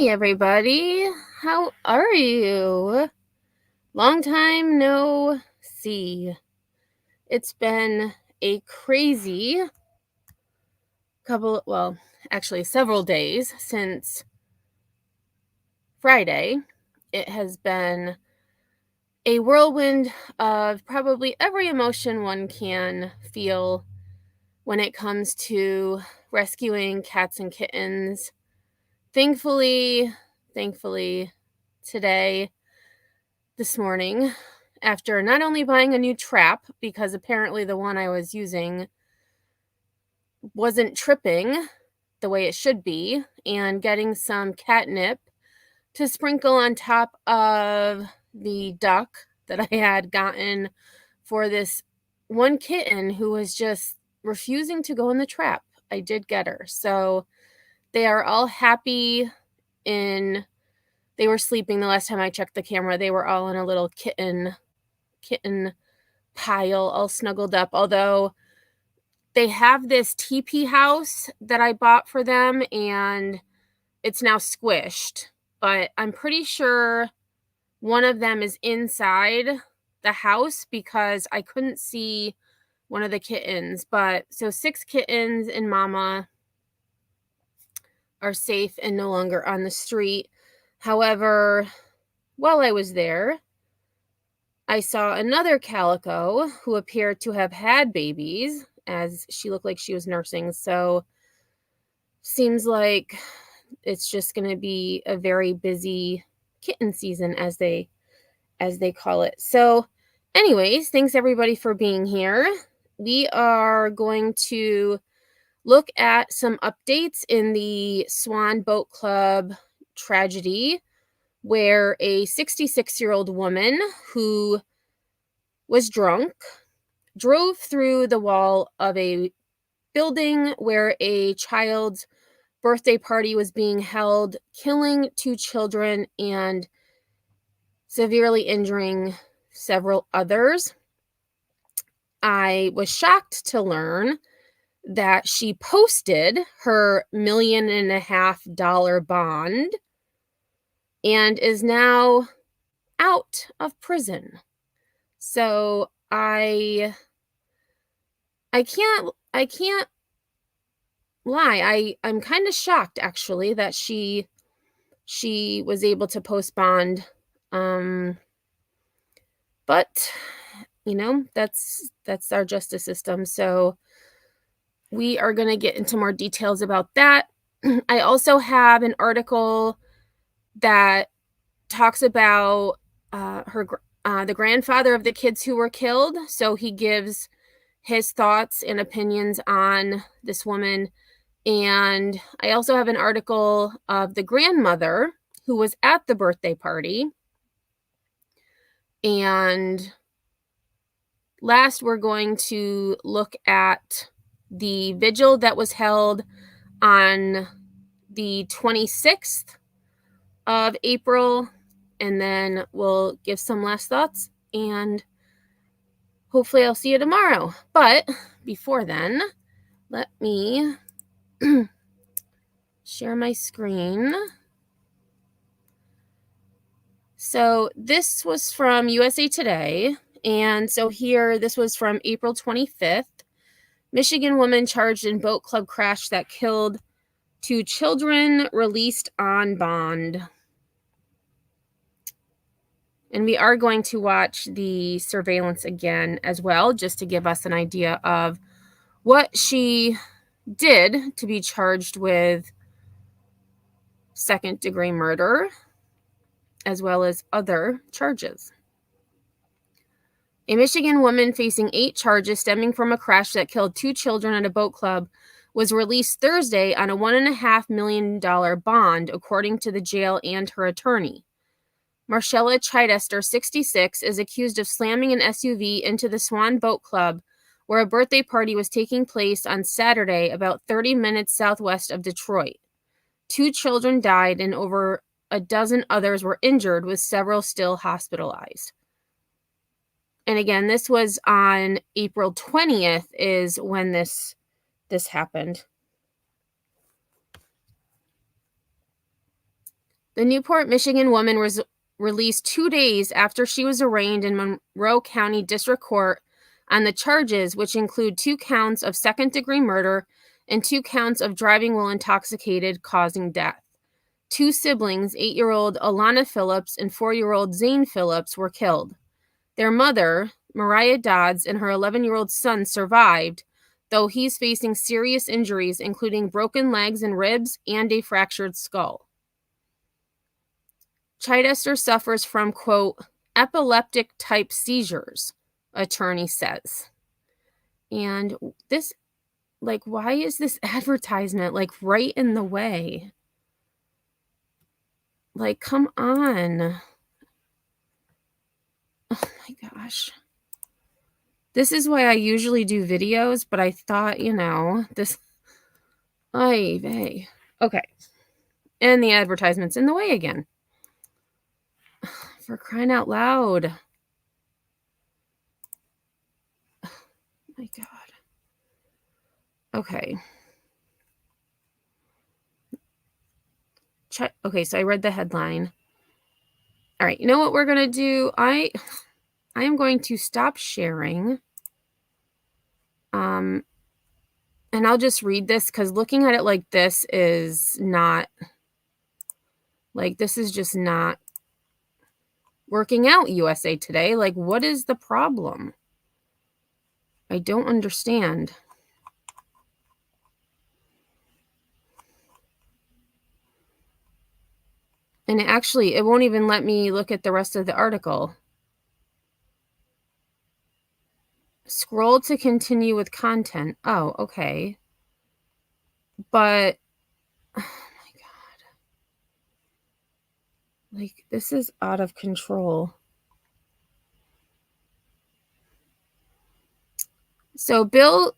Everybody, how are you? Long time no see. It's been a crazy several days since Friday. It has been a whirlwind of probably every emotion one can feel when it comes to rescuing cats and kittens. Thankfully, today, this morning, after not only buying a new trap, because apparently the one I was using wasn't tripping the way it should be, and getting some catnip to sprinkle on top of the duck that I had gotten for this one kitten who was just refusing to go in the trap. I did get her. So they are all happy they were sleeping the last time I checked the camera. They were all in a little kitten pile, all snuggled up. Although they have this teepee house that I bought for them and it's now squished. But I'm pretty sure one of them is inside the house because I couldn't see one of the kittens. But so 6 kittens and Mama are safe and no longer on the street. However, while I was there, I saw another calico who appeared to have had babies, as she looked like she was nursing. So seems like it's just going to be a very busy kitten season, as they call it. So anyways, thanks everybody for being here. We are going to look at some updates in the Swan Boat Club tragedy, where a 66-year-old woman who was drunk drove through the wall of a building where a child's birthday party was being held, killing 2 children and severely injuring several others. I was shocked to learn that she posted her $1.5 million bond and is now out of prison. So I can't lie. I'm kind of shocked actually that she was able to post bond. But you know, that's our justice system. So we are going to get into more details about that. I also have an article that talks about the grandfather of the kids who were killed. So he gives his thoughts and opinions on this woman. And I also have an article of the grandmother who was at the birthday party. And last, we're going to look at the vigil that was held on the 26th of April, and then we'll give some last thoughts, and hopefully I'll see you tomorrow. But before then, let me share my screen. So this was from USA Today, and so here, this was from April 25th. Michigan woman charged in boat club crash that killed 2 children, released on bond. And we are going to watch the surveillance again as well, just to give us an idea of what she did to be charged with second-degree murder, as well as other charges. A Michigan woman facing 8 charges stemming from a crash that killed 2 children at a boat club was released Thursday on a $1.5 million bond, according to the jail and her attorney. Marcella Chidester, 66, is accused of slamming an SUV into the Swan Boat Club, where a birthday party was taking place on Saturday, about 30 minutes southwest of Detroit. 2 children died and over a dozen others were injured, with several still hospitalized. And again, this was on April 20th is when this happened. The Newport, Michigan woman was released 2 days after she was arraigned in Monroe County District Court on the charges, which include 2 counts of second-degree murder and 2 counts of driving while intoxicated, causing death. 2 siblings, 8-year-old Alana Phillips and 4-year-old Zane Phillips, were killed. Their mother, Mariah Dodds, and her 11-year-old son survived, though he's facing serious injuries, including broken legs and ribs and a fractured skull. Chidester suffers from, quote, epileptic-type seizures, attorney says. And this, why is this advertisement, right in the way? Come on. Oh my gosh. This is why I usually do videos, but I thought, this... Ay vey. Okay. And the advertisement's in the way again. For crying out loud. Oh my God. Okay. Okay, so I read the headline. All right, you know what we're going to do? I am going to stop sharing. And I'll just read this, because looking at it like this is not, this is just not working out, USA Today. What is the problem? I don't understand. And it won't even let me look at the rest of the article. Scroll to continue with content. Oh, okay. But, oh my God. This is out of control. So Bill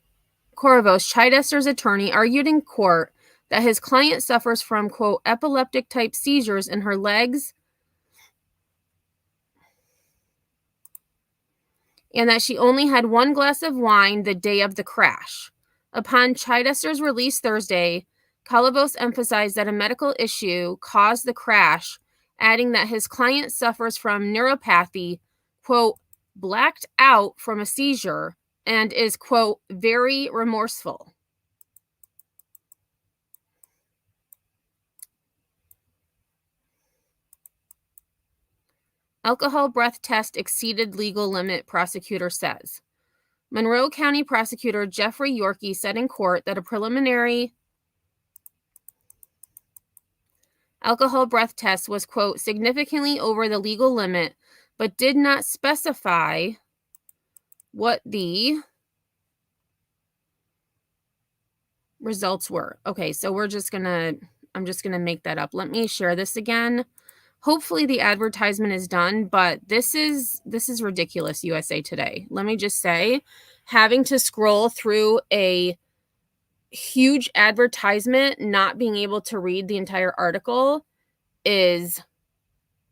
Corvos, Chidester's attorney, argued in court that his client suffers from, quote, epileptic-type seizures in her legs, and that she only had 1 glass of wine the day of the crash. Upon Chidester's release Thursday, Corvos emphasized that a medical issue caused the crash, adding that his client suffers from neuropathy, quote, blacked out from a seizure, and is, quote, very remorseful. Alcohol breath test exceeded legal limit, prosecutor says. Monroe County Prosecutor Jeffrey Yorkey said in court that a preliminary alcohol breath test was, quote, significantly over the legal limit, but did not specify what the results were. Okay, so I'm just gonna make that up. Let me share this again. Hopefully the advertisement is done, but this is ridiculous, USA Today. Let me just say, having to scroll through a huge advertisement, not being able to read the entire article is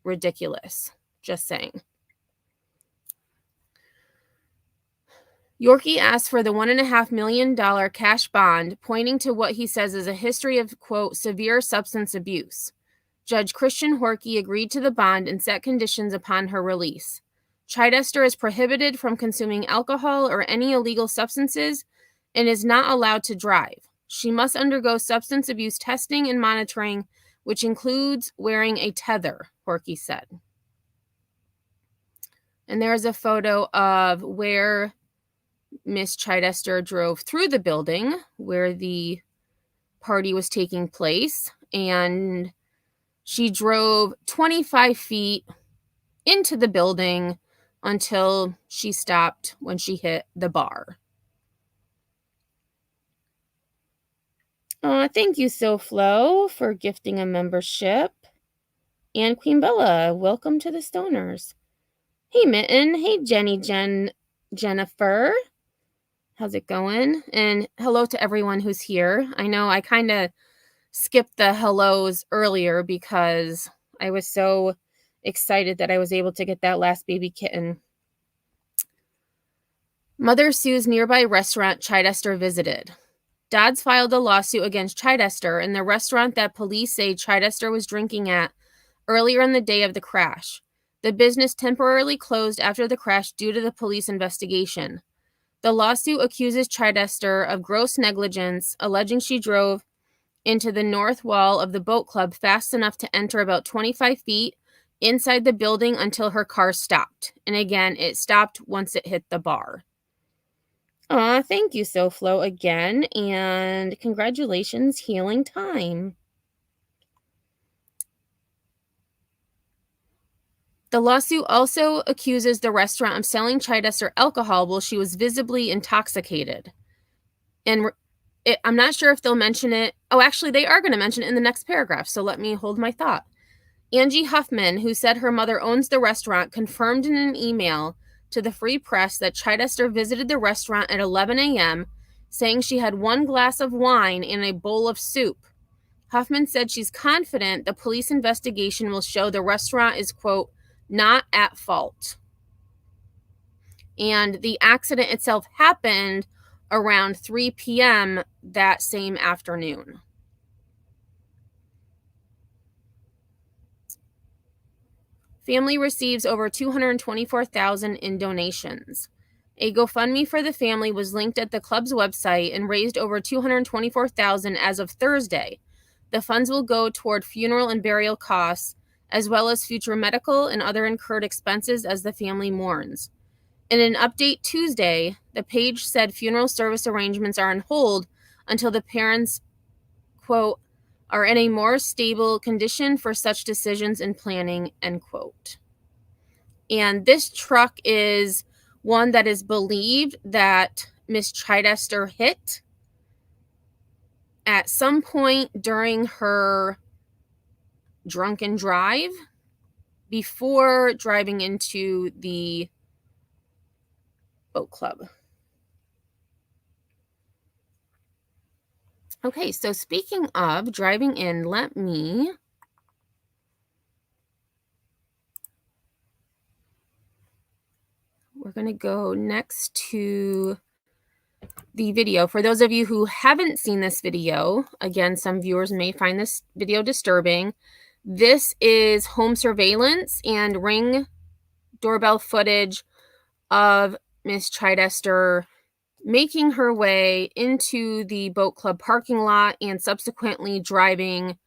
ridiculous. Just saying. Yorkey asked for the $1.5 million cash bond, pointing to what he says is a history of, quote, severe substance abuse. Judge Christian Horkey agreed to the bond and set conditions upon her release. Chidester is prohibited from consuming alcohol or any illegal substances and is not allowed to drive. She must undergo substance abuse testing and monitoring, which includes wearing a tether, Horkey said. And there's a photo of where Miss Chidester drove through the building where the party was taking place. And she drove 25 feet into the building until she stopped when she hit the bar. Thank you, SoFlo, for gifting a membership. And Queen Bella, welcome to the Stoners. Hey, Mitten. Hey, Jennifer. How's it going? And hello to everyone who's here. I know I kind of skipped the hellos earlier because I was so excited that I was able to get that last baby kitten. Mother sues nearby restaurant Chidester visited. Dodds filed a lawsuit against Chidester in the restaurant that police say Chidester was drinking at earlier in the day of the crash. The business temporarily closed after the crash due to the police investigation. The lawsuit accuses Chidester of gross negligence, alleging she drove into the north wall of the boat club fast enough to enter about 25 feet inside the building until her car stopped. And again, it stopped once it hit the bar. Thank you, SoFlo, again, and congratulations, healing time. The lawsuit also accuses the restaurant of selling Chidester alcohol while she was visibly intoxicated. And I'm not sure if they'll mention it. Oh, actually, they are going to mention it in the next paragraph, so let me hold my thought. Angie Huffman, who said her mother owns the restaurant, confirmed in an email to the Free Press that Chidester visited the restaurant at 11 a.m., saying she had one glass of wine and a bowl of soup. Huffman said she's confident the police investigation will show the restaurant is, quote, not at fault. And the accident itself happened around 3 p.m. that same afternoon. Family receives over $224,000 in donations. A GoFundMe for the family was linked at the club's website and raised over $224,000 as of Thursday. The funds will go toward funeral and burial costs, as well as future medical and other incurred expenses as the family mourns. In an update Tuesday, the page said funeral service arrangements are on hold until the parents, quote, are in a more stable condition for such decisions and planning, end quote. And this truck is one that is believed that Miss Chidester hit at some point during her drunken drive before driving into the boat club. Okay, so speaking of driving in, we're going to go next to the video. For those of you who haven't seen this video, again, some viewers may find this video disturbing. This is home surveillance and Ring doorbell footage of Miss Chidester making her way into the boat club parking lot and subsequently driving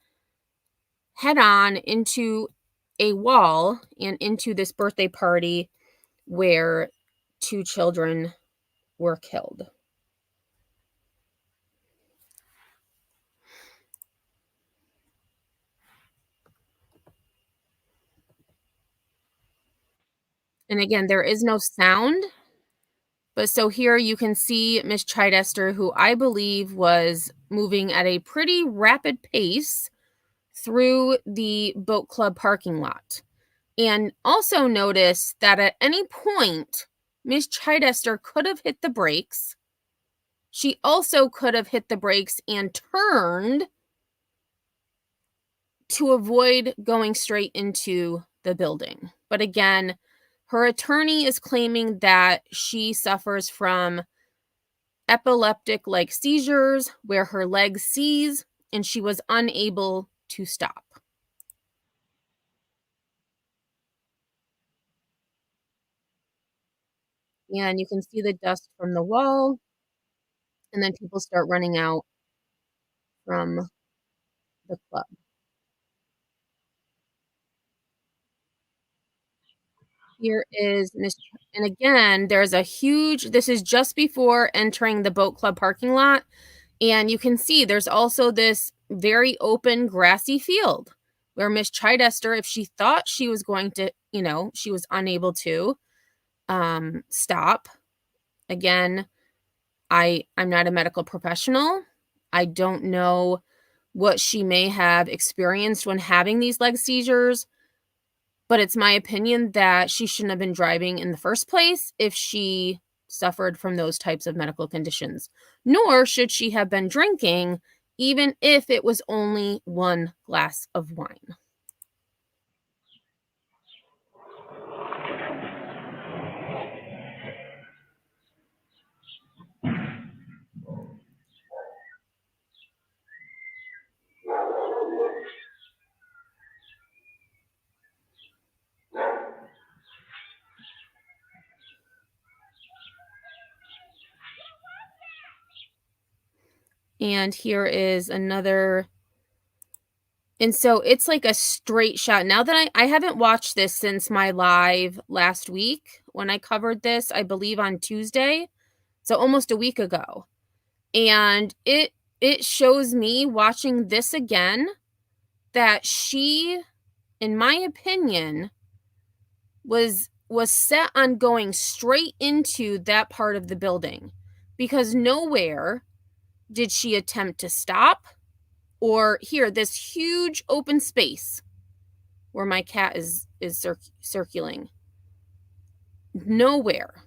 head-on into a wall and into this birthday party where 2 children were killed. And again, there is no sound. But so here you can see Miss Chidester, who I believe was moving at a pretty rapid pace through the boat club parking lot. And also notice that at any point, Miss Chidester could have hit the brakes. She also could have hit the brakes and turned to avoid going straight into the building. But again, her attorney is claiming that she suffers from epileptic-like seizures where her legs seize and she was unable to stop. And you can see the dust from the wall, and then people start running out from the club. Here is Miss and again, there's a huge this is just before entering the boat club parking lot, and you can see there's also this very open grassy field where Miss Chidester, if she thought she was going to, she was unable to stop. Again, I'm not a medical professional. I don't know what she may have experienced when having these leg seizures, but it's my opinion that she shouldn't have been driving in the first place if she suffered from those types of medical conditions. Nor should she have been drinking, even if it was only one glass of wine. And here is another. And so it's like a straight shot. Now that I haven't watched this since my live last week when I covered this, I believe on Tuesday. So almost a week ago. And it shows me watching this again that she, in my opinion, was set on going straight into that part of the building, because nowhere did she attempt to stop or here this huge open space where my cat is circling. Nowhere.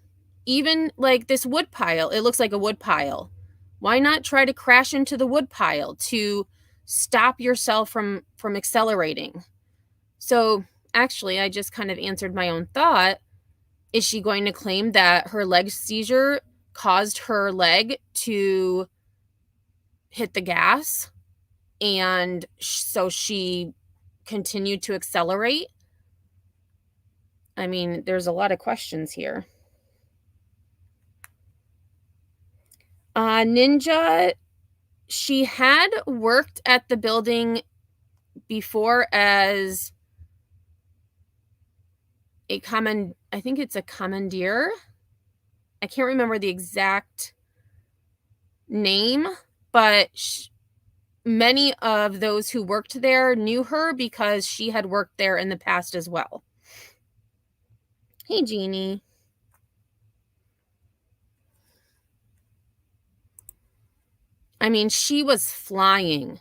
Even like this wood pile, it looks like a wood pile. Why not try to crash into the wood pile to stop yourself from accelerating? So, actually, I just kind of answered my own thought. Is she going to claim that her leg seizure caused her leg to hit the gas and so she continued to accelerate? I mean, there's a lot of questions here. Ninja, she had worked at the building before as I think it's a commandeer. I can't remember the exact name, but many of those who worked there knew her because she had worked there in the past as well. Hey, Jeannie. I mean, she was flying,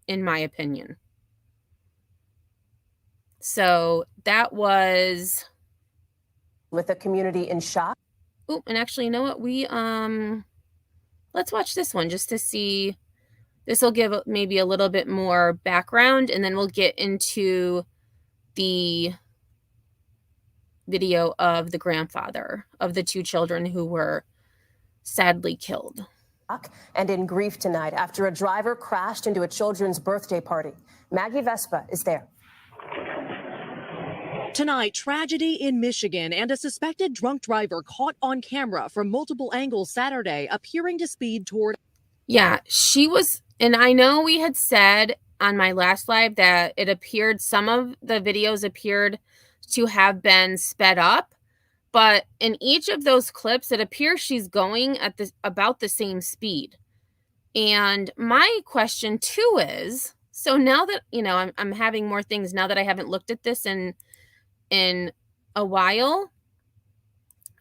in my opinion. So that was with the community in shock. Oh, and actually, you know what? Let's watch this one just to see. This will give maybe a little bit more background, and then we'll get into the video of the grandfather of the two children who were sadly killed. And in grief tonight after a driver crashed into a children's birthday party. Maggie Vespa is there. Tonight, tragedy in Michigan and a suspected drunk driver caught on camera from multiple angles Saturday appearing to speed toward. Yeah, she was, and I know we had said on my last live that it appeared, some of the videos appeared to have been sped up, but in each of those clips, it appears she's going at about the same speed. And my question too is, so now that, I'm having more things now that I haven't looked at this in a while,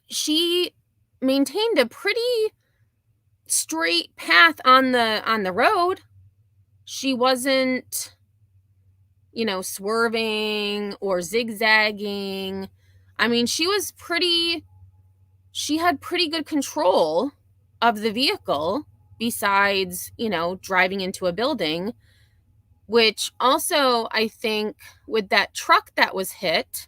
she maintained a pretty straight path on the road. She wasn't, swerving or zigzagging. I mean, she had pretty good control of the vehicle, besides, driving into a building, which also, I think, with that truck that was hit,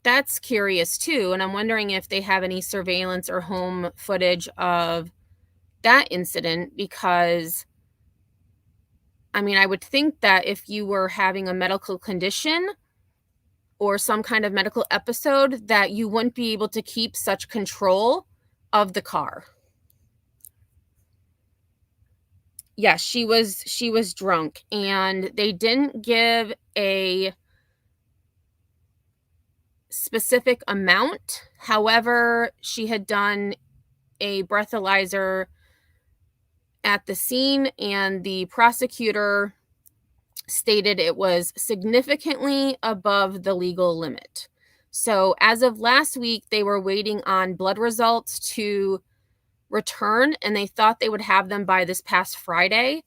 that's curious too. And I'm wondering if they have any surveillance or home footage of that incident, because I mean, I would think that if you were having a medical condition or some kind of medical episode, that you wouldn't be able to keep such control of the car. Yes, she was drunk, and they didn't give a specific amount. However, she had done a breathalyzer at the scene, and the prosecutor stated it was significantly above the legal limit. So as of last week, they were waiting on blood results to return, and they thought they would have them by this past Friday.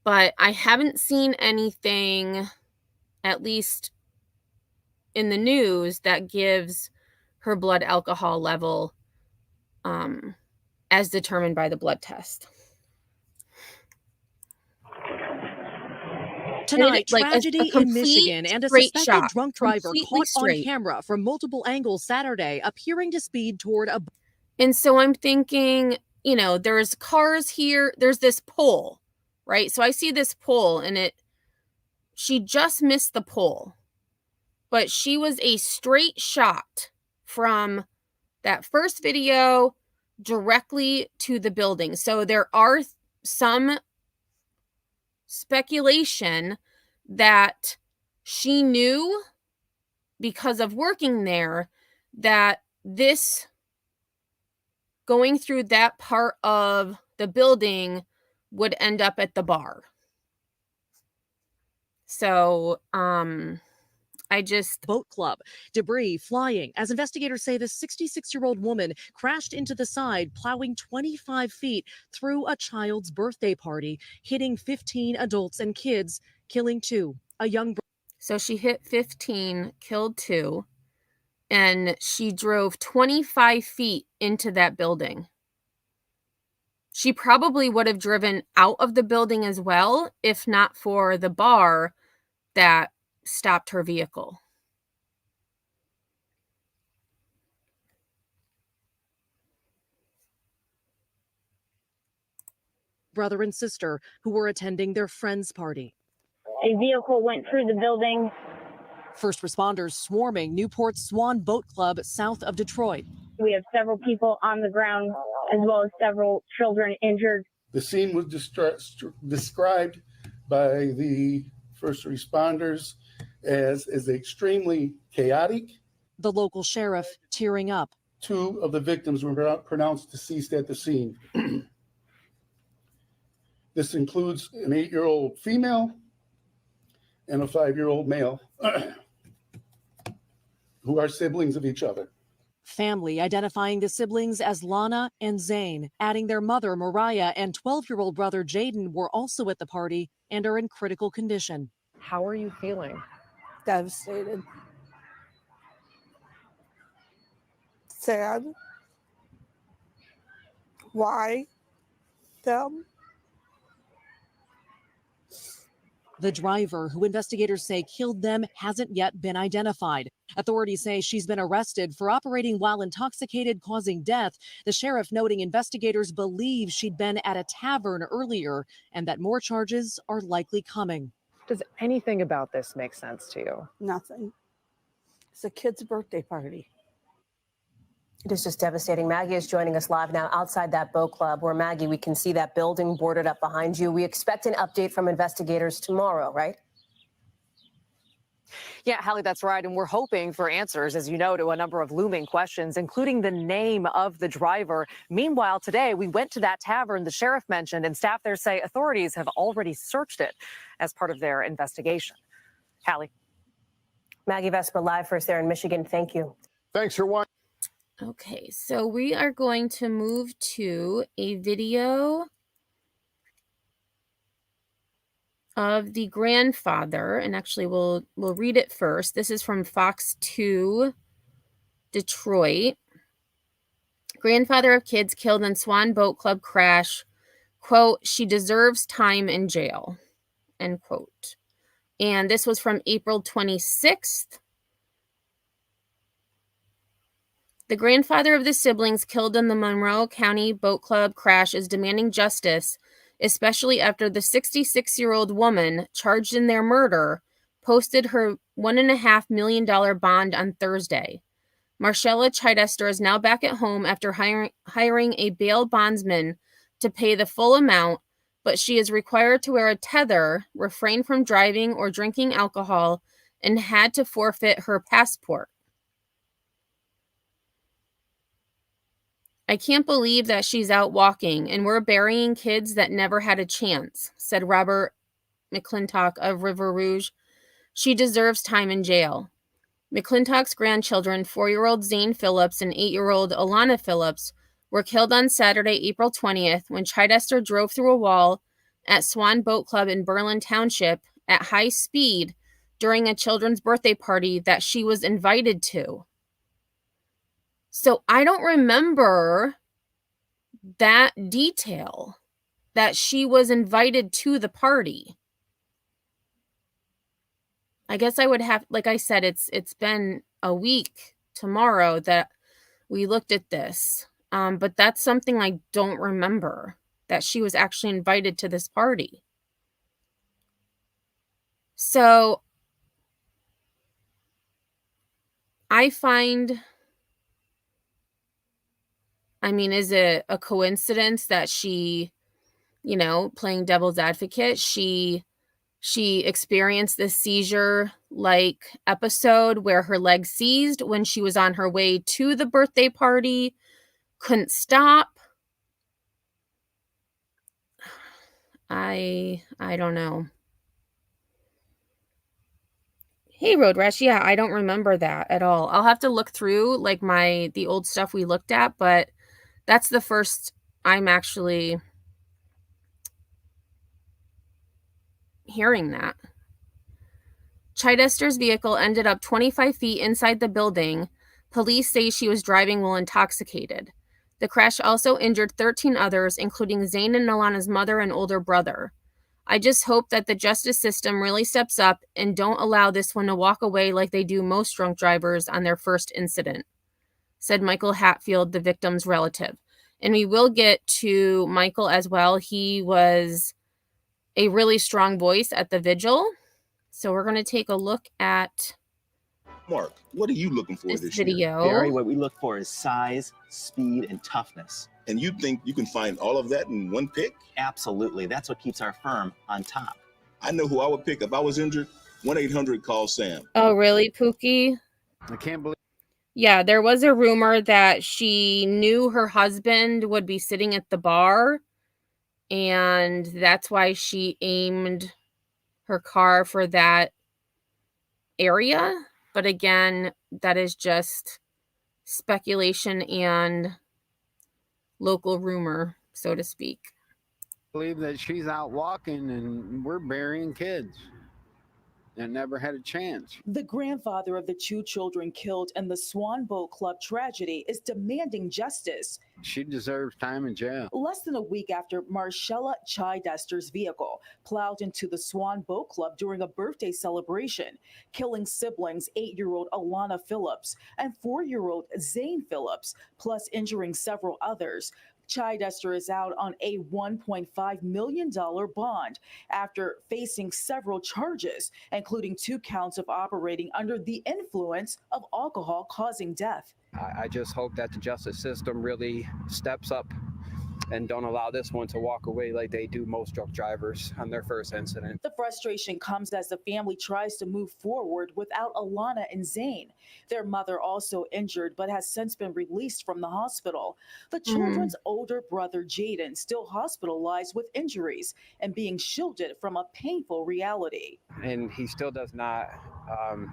But I haven't seen anything, at least in the news, that gives her blood alcohol level as determined by the blood test. Tonight, Like tragedy a in Michigan and a straight suspected shot. drunk driver Completely caught on straight. camera from multiple angles Saturday, appearing to speed toward a. And so I'm thinking, there's cars here. There's this pole, right? So I see this pole, and she just missed the pole, but she was a straight shot from that first video directly to the building. So there are some speculation that she knew, because of working there, that this going through that part of the building would end up at the bar. So, Boat Club. Debris flying as investigators say the 66-year-old woman crashed into the side, plowing 25 feet through a child's birthday party, hitting 15 adults and kids, killing 2. So she hit 15, killed 2, and she drove 25 feet into that building. She probably would have driven out of the building as well, if not for the bar that stopped her vehicle. Brother and sister who were attending their friend's party. A vehicle went through the building. First responders swarming Newport's Swan Boat Club south of Detroit. We have several people on the ground, as well as several children injured. The scene was described by the first responders as extremely chaotic. The local sheriff tearing up. 2 of the victims were pronounced deceased at the scene. This includes an 8-year-old female and a 5-year-old male who are siblings of each other. Family identifying the siblings as Lana and Zayn, adding their mother Mariah and 12-year-old brother Jaden were also at the party and are in critical condition. How are you feeling? Devastated. Sad. Why them? The driver, who investigators say killed them, hasn't yet been identified. Authorities say she's been arrested for operating while intoxicated, causing death. The sheriff noting investigators believe she'd been at a tavern earlier and that more charges are likely coming. Does anything about this make sense to you? Nothing. It's a kid's birthday party. It is just devastating. Maggie is joining us live now outside that boat club where, Maggie, we can see that building boarded up behind you. We expect an update from investigators tomorrow, right? Yeah, Hallie, that's right. And we're hoping for answers, as you know, to a number of looming questions, including the name of the driver. Meanwhile, today we went to that tavern the sheriff mentioned, and staff there say authorities have already searched it as part of their investigation. Hallie. Maggie Vespa live for us there in Michigan. Thank you. Thanks for watching. Okay, so we are going to move to a video of the grandfather, and actually we'll read it first. This is from Fox 2 Detroit. Grandfather of kids killed in Swan Boat Club crash. Quote, she deserves time in jail. End quote. And this was from April 26th. The grandfather of the siblings killed in the Monroe County Boat Club crash is demanding justice, especially after the 66-year-old woman charged in their murder posted her $1.5 million bond on Thursday. Marcella Chidester is now back at home after hiring a bail bondsman to pay the full amount, but she is required to wear a tether, refrain from driving or drinking alcohol, and had to forfeit her passport. I can't believe that she's out walking and we're burying kids that never had a chance, said Robert McClintock of River Rouge. She deserves time in jail. McClintock's grandchildren, 4-year-old Zayn Phillips and 8-year-old Alana Phillips, were killed on Saturday, April 20th, when Chidester drove through a wall at Swan Boat Club in Berlin Township at high speed during a children's birthday party that she was invited to. So I don't remember that detail, that she was invited to the party. I guess I would have, like I said, it's been a week tomorrow that we looked at this. But that's something I don't remember, that she was actually invited to this party. So I find, I mean, is it a coincidence that she, playing devil's advocate, she experienced this seizure-like episode where her leg seized when she was on her way to the birthday party, couldn't stop. I don't know. Hey, Road Rash, yeah, I don't remember that at all. I'll have to look through like the old stuff we looked at, but that's the first I'm actually hearing that. Chidester's vehicle ended up 25 feet inside the building. Police say she was driving while intoxicated. The crash also injured 13 others, including Zayn and Alana's mother and older brother. I just hope that the justice system really steps up and don't allow this one to walk away like they do most drunk drivers on their first incident, said Michael Hatfield, the victim's relative. And we will get to Michael as well. He was a really strong voice at the vigil. So we're going to take a look at Mark, what are you looking for this this video. year? Barry, what we look for is size, speed, and toughness. And you think you can find all of that in one pick? Absolutely. That's what keeps our firm on top. I know who I would pick if I was injured. 1-800-CALL-SAM. Oh, really, Pookie? I can't believe. Yeah, there was a rumor that she knew her husband would be sitting at the bar, and that's why she aimed her car for that area. But again, that is just speculation and local rumor, so to speak. Believe that she's out walking and we're burying kids that never had a chance. The grandfather of the 2 children killed in the Swan Boat Club tragedy is demanding justice. She deserves time in jail. Less than a week after Marcella Chidester's vehicle plowed into the Swan Boat Club during a birthday celebration, killing siblings 8-year-old Alana Phillips and 4-year-old Zayn Phillips, plus injuring several others. Chidester is out on a $1.5 million bond after facing several charges, including 2 counts of operating under the influence of alcohol causing death. I just hope that the justice system really steps up and don't allow this one to walk away like they do most drunk drivers on their first incident. The frustration comes as the family tries to move forward without Alana and Zayn. Their mother also injured but has since been released from the hospital. The children's older brother Jaden still hospitalized with injuries and being shielded from a painful reality. And he still does not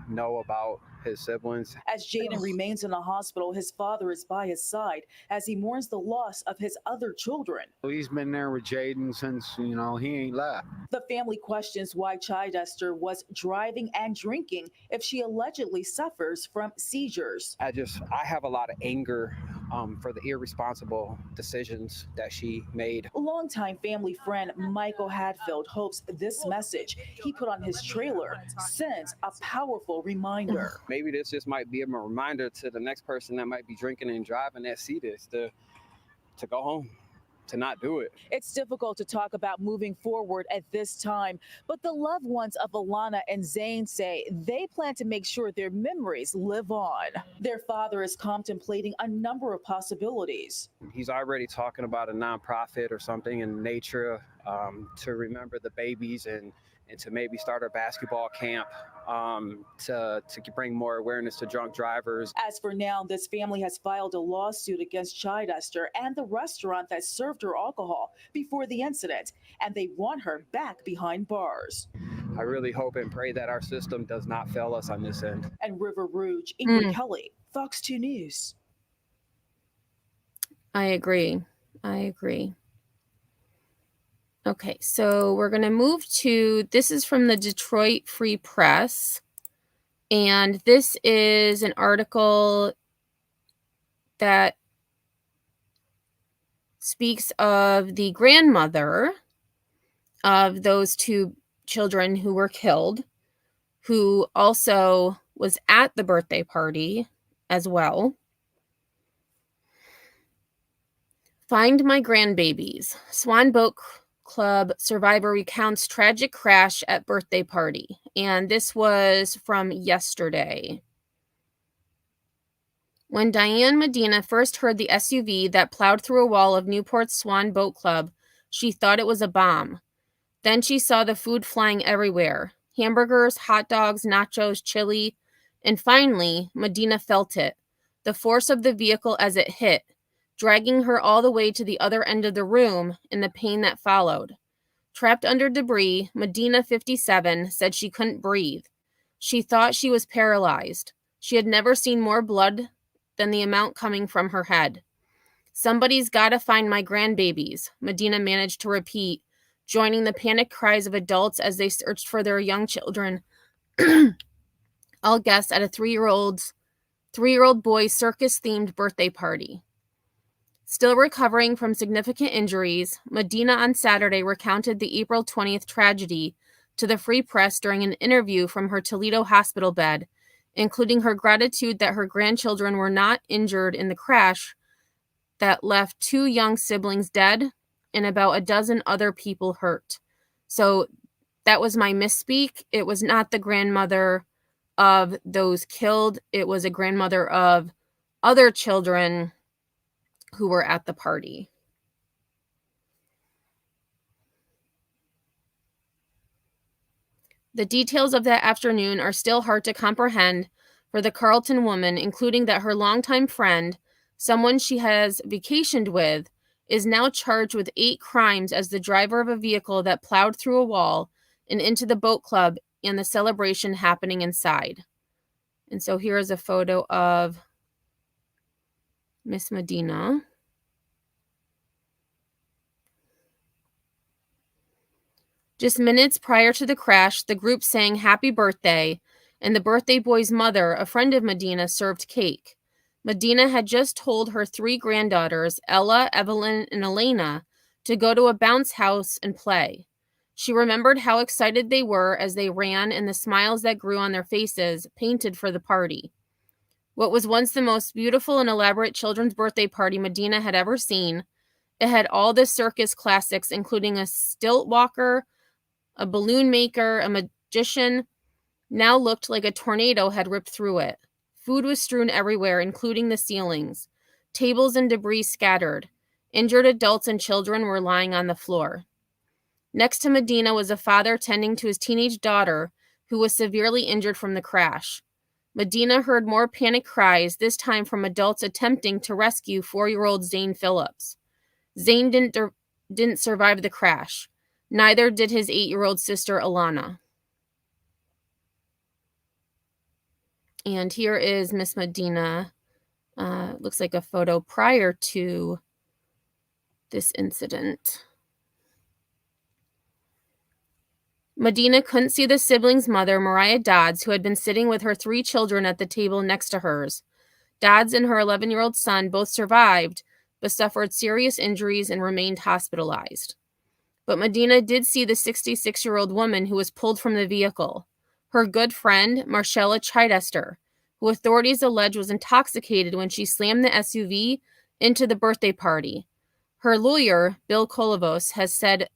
know about his siblings. As Jaden remains in the hospital, his father is by his side as he mourns the loss of his other children. He's been there with Jaden since, he ain't left. The family questions why Chidester was driving and drinking if she allegedly suffers from seizures. I have a lot of anger for the irresponsible decisions that she made. Longtime family friend Michael Hatfield hopes this message he put on his trailer sends a powerful reminder. Maybe this just might be a reminder to the next person that might be drinking and driving that see this to go home. not do it. It's difficult to talk about moving forward at this time, but the loved ones of Lana and Zayn say they plan to make sure their memories live on. Their father is contemplating a number of possibilities. He's already talking about a nonprofit or something in nature to remember the babies and to maybe start a basketball camp to bring more awareness to drunk drivers. As for now, this family has filed a lawsuit against Chai Duster and the restaurant that served her alcohol before the incident, and they want her back behind bars. I really hope and pray that our system does not fail us on this end. And River Rouge, Ingrid Kelly, Fox 2 News. I agree. Okay, so we're going to move to, this is from the Detroit Free Press, and this is an article that speaks of the grandmother of those two children who were killed, who also was at the birthday party as well. Find my grandbabies. Swan Boat Club survivor recounts tragic crash at birthday party. And this was from yesterday. When Diane Medina first heard the SUV that plowed through a wall of Newport's Swan Boat Club, she thought it was a bomb. Then she saw the food flying everywhere. Hamburgers, hot dogs, nachos, chili. And finally, Medina felt it. The force of the vehicle as it hit, dragging her all the way to the other end of the room and the pain that followed. Trapped under debris, Medina, 57, said she couldn't breathe. She thought she was paralyzed. She had never seen more blood than the amount coming from her head. Somebody's got to find my grandbabies, Medina managed to repeat, joining the panicked cries of adults as they searched for their young children, all guests at a three-year-old boy's circus-themed birthday party. Still recovering from significant injuries, Medina on Saturday recounted the April 20th tragedy to the Free Press during an interview from her Toledo hospital bed, including her gratitude that her grandchildren were not injured in the crash that left 2 young siblings dead and about a dozen other people hurt. So that was my misspeak. It was not the grandmother of those killed. It was a grandmother of other children who were at the party. The details of that afternoon are still hard to comprehend for the Carlton woman, including that her longtime friend, someone she has vacationed with, is now charged with 8 crimes as the driver of a vehicle that plowed through a wall and into the boat club and the celebration happening inside. And so here is a photo of Miss Medina. Just minutes prior to the crash, the group sang Happy Birthday, and the birthday boy's mother, a friend of Medina, served cake. Medina had just told her 3 granddaughters, Ella, Evelyn, and Elena, to go to a bounce house and play. She remembered how excited they were as they ran and the smiles that grew on their faces, painted for the party. What was once the most beautiful and elaborate children's birthday party Medina had ever seen, it had all the circus classics, including a stilt walker, a balloon maker, a magician, now looked like a tornado had ripped through it. Food was strewn everywhere, including the ceilings. Tables and debris scattered. Injured adults and children were lying on the floor. Next to Medina was a father tending to his teenage daughter, who was severely injured from the crash. Medina heard more panic cries, this time from adults attempting to rescue 4-year-old Zayn Phillips. Zayn didn't survive the crash. Neither did his 8-year-old sister, Alana. And here is Miss Medina. Looks like a photo prior to this incident. Medina couldn't see the siblings' mother, Mariah Dodds, who had been sitting with her 3 children at the table next to hers. Dodds and her 11-year-old son both survived, but suffered serious injuries and remained hospitalized. But Medina did see the 66-year-old woman who was pulled from the vehicle, her good friend, Marcella Chidester, who authorities allege was intoxicated when she slammed the SUV into the birthday party. Her lawyer, Bill Kolovos, has said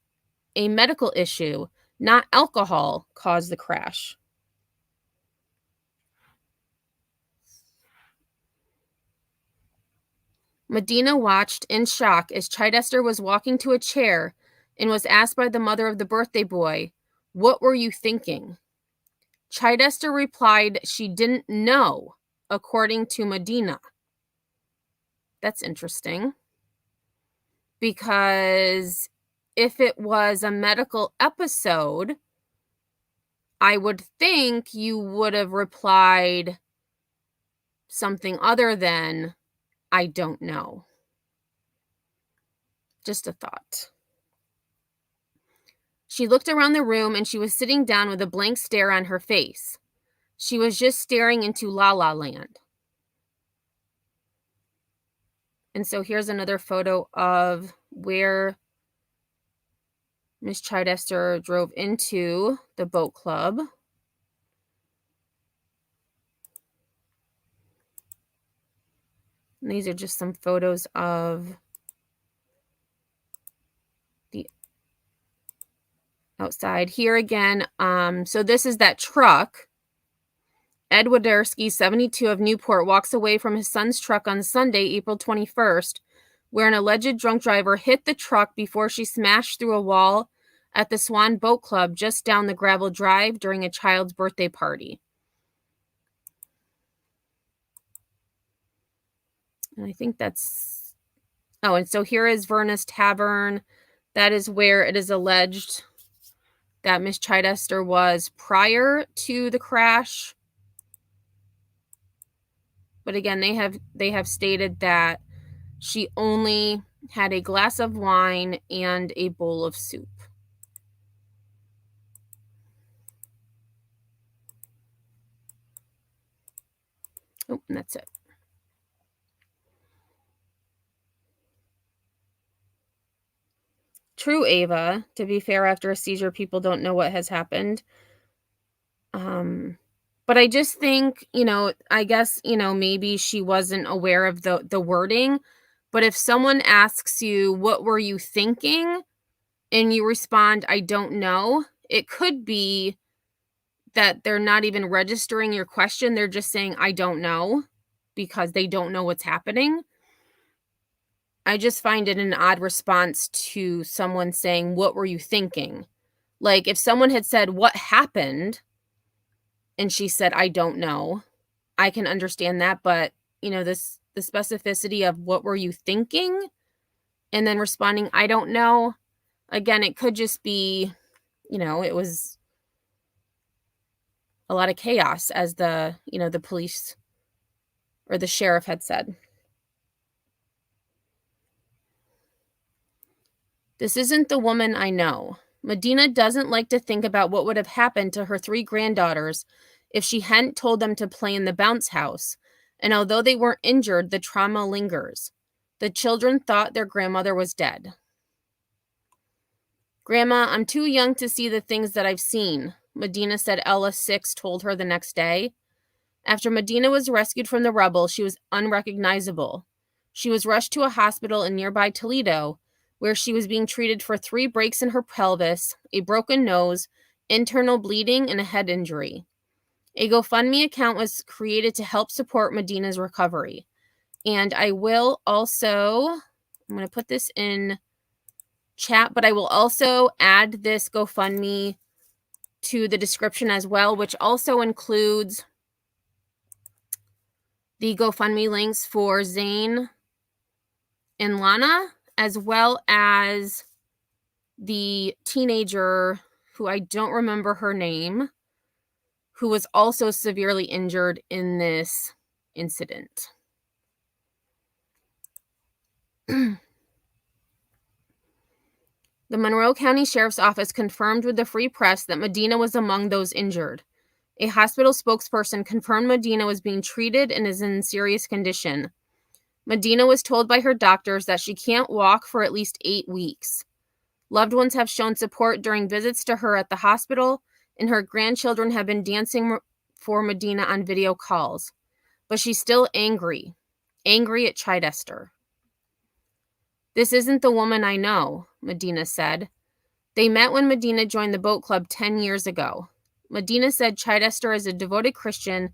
a medical issue, not alcohol, caused the crash. Medina watched in shock as Chidester was walking to a chair and was asked by the mother of the birthday boy, "What were you thinking?" Chidester replied she didn't know, according to Medina. That's interesting. Because if it was a medical episode, I would think you would have replied something other than, "I don't know." Just a thought. She looked around the room and she was sitting down with a blank stare on her face. She was just staring into La La Land. And so here's another photo of where Miss Chidester drove into the boat club. And these are just some photos of the outside. Here again, so this is that truck. Ed Wadersky, 72 of Newport, walks away from his son's truck on Sunday, April 21st, where an alleged drunk driver hit the truck before she smashed through a wall at the Swan Boat Club just down the gravel drive during a child's birthday party. And I think that's... Oh, and so here is Vernus Tavern. That is where it is alleged that Miss Chidester was prior to the crash. But again, they have stated that she only had a glass of wine and a bowl of soup. Oh, and that's it. True, Ava. To be fair, after a seizure, people don't know what has happened. But I just think, I guess, maybe she wasn't aware of the wording. But if someone asks you, "What were you thinking?" and you respond, "I don't know," it could be that they're not even registering your question. They're just saying, "I don't know," because they don't know what's happening. I just find it an odd response to someone saying, "What were you thinking?" Like if someone had said, "What happened?" and she said, "I don't know," I can understand that. But, the specificity of "What were you thinking?" and then responding, "I don't know." Again, it could just be, it was a lot of chaos, as the police or the sheriff had said. This isn't the woman I know. Medina doesn't like to think about what would have happened to her 3 granddaughters if she hadn't told them to play in the bounce house. And although they weren't injured, the trauma lingers. The children thought their grandmother was dead. "Grandma, I'm too young to see the things that I've seen," Medina said Ella, 6, told her the next day. After Medina was rescued from the rubble, she was unrecognizable. She was rushed to a hospital in nearby Toledo, where she was being treated for 3 breaks in her pelvis, a broken nose, internal bleeding, and a head injury. A GoFundMe account was created to help support Medina's recovery. And I will also, I'm going to put this in chat, but I will also add this GoFundMe to the description as well, which also includes the GoFundMe links for Zayn and Lana, as well as the teenager who I don't remember her name, who was also severely injured in this incident. The Monroe County Sheriff's Office confirmed with the Free Press that Medina was among those injured. A hospital spokesperson confirmed Medina was being treated and is in serious condition. Medina was told by her doctors that she can't walk for at least 8 weeks. Loved ones have shown support during visits to her at the hospital, and her grandchildren have been dancing for Medina on video calls. But she's still angry at Chidester. This isn't the woman I know, Medina said. They met when Medina joined the boat club 10 years ago. Medina said Chidester is a devoted Christian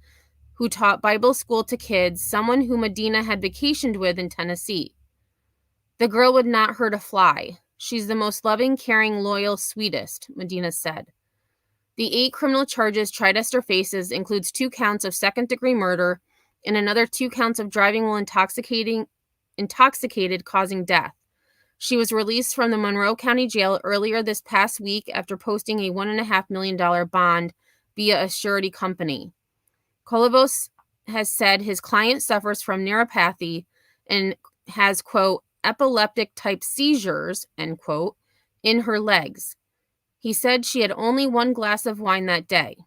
who taught Bible school to kids, someone who Medina had vacationed with in Tennessee. The girl would not hurt a fly. She's the most loving, caring, loyal, sweetest, Medina said. The 8 criminal charges Chidester faces includes 2 counts of second-degree murder and another 2 counts of driving while intoxicated, causing death. She was released from the Monroe County Jail earlier this past week after posting a $1.5 million bond via a surety company. Kolovos has said his client suffers from neuropathy and has, quote, epileptic-type seizures, end quote, in her legs. He said she had only 1 glass of wine that day.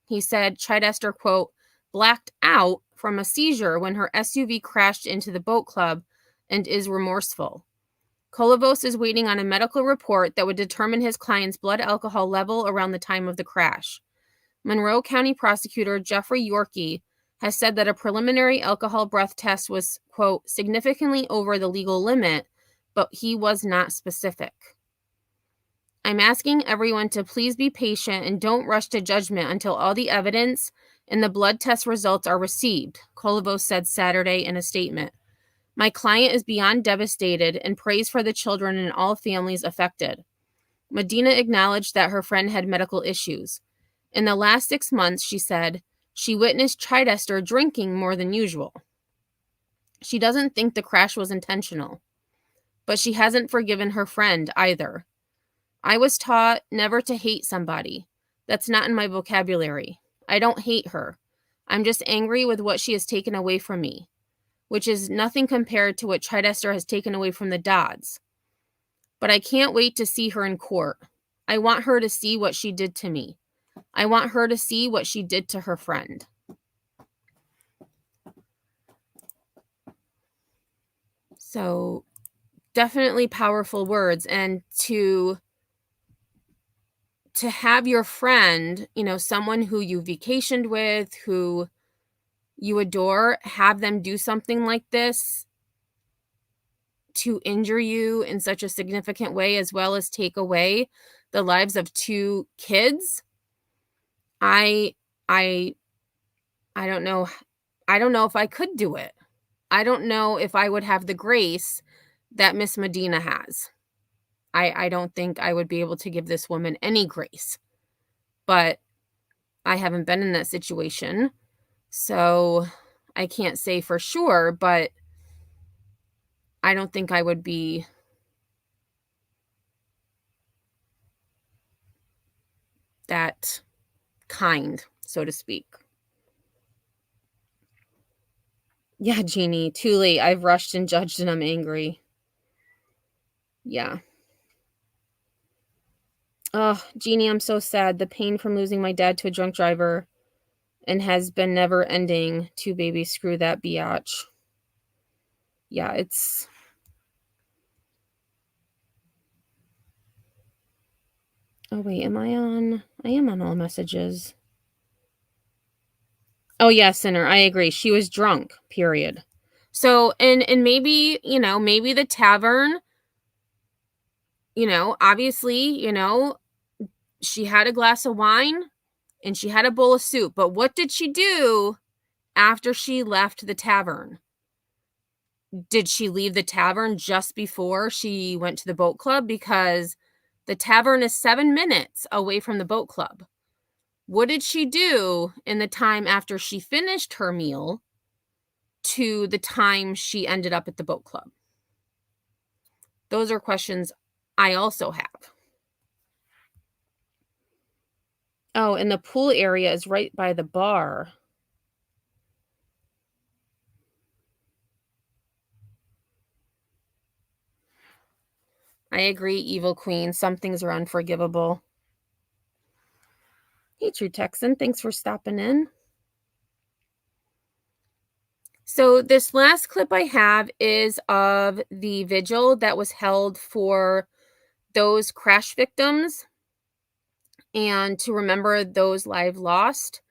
He said Chidester, quote, blacked out from a seizure when her SUV crashed into the boat club and is remorseful. Kolovos is waiting on a medical report that would determine his client's blood alcohol level around the time of the crash. Monroe County Prosecutor Jeffrey Yorkey has said that a preliminary alcohol breath test was, quote, significantly over the legal limit, but he was not specific. I'm asking everyone to please be patient and don't rush to judgment until all the evidence and the blood test results are received, Kolovos said Saturday in a statement. My client is beyond devastated and prays for the children and all families affected. Medina acknowledged that her friend had medical issues. In the last 6 months, she said, she witnessed Chidester drinking more than usual. She doesn't think the crash was intentional, but she hasn't forgiven her friend either. I was taught never to hate somebody. That's not in my vocabulary. I don't hate her. I'm just angry with what she has taken away from me, which is nothing compared to what Chidester has taken away from the Dodds. But I can't wait to see her in court. I want her to see what she did to me. I want her to see what she did to her friend. So, definitely powerful words. And to have your friend, someone who you vacationed with, who you adore, have them do something like this to injure you in such a significant way, as well as take away the lives of 2 kids. I don't know. I don't know if I could do it. I don't know if I would have the grace that Miss Medina has. I don't think I would be able to give this woman any grace. But I haven't been in that situation, so I can't say for sure, but I don't think I would be that kind, so to speak. Yeah, Jeannie, too late. I've rushed and judged and I'm angry. Yeah. Oh, Jeannie, I'm so sad. The pain from losing my dad to a drunk driver and has been never ending. 2 babies, screw that biatch. Yeah, it's... Oh, wait, am I on? I am on all messages. Oh, yeah, Sinner, I agree. She was drunk, period. So, and maybe, maybe the tavern, obviously, she had a glass of wine and she had a bowl of soup. But what did she do after she left the tavern? Did she leave the tavern just before she went to the boat club? Because the tavern is 7 minutes away from the boat club. What did she do in the time after she finished her meal to the time she ended up at the boat club? Those are questions I also have. Oh, and the pool area is right by the bar. I agree, Evil Queen. Some things are unforgivable. Hey, True Texan, thanks for stopping in. So this last clip I have is of the vigil that was held for those crash victims and to remember those lives lost,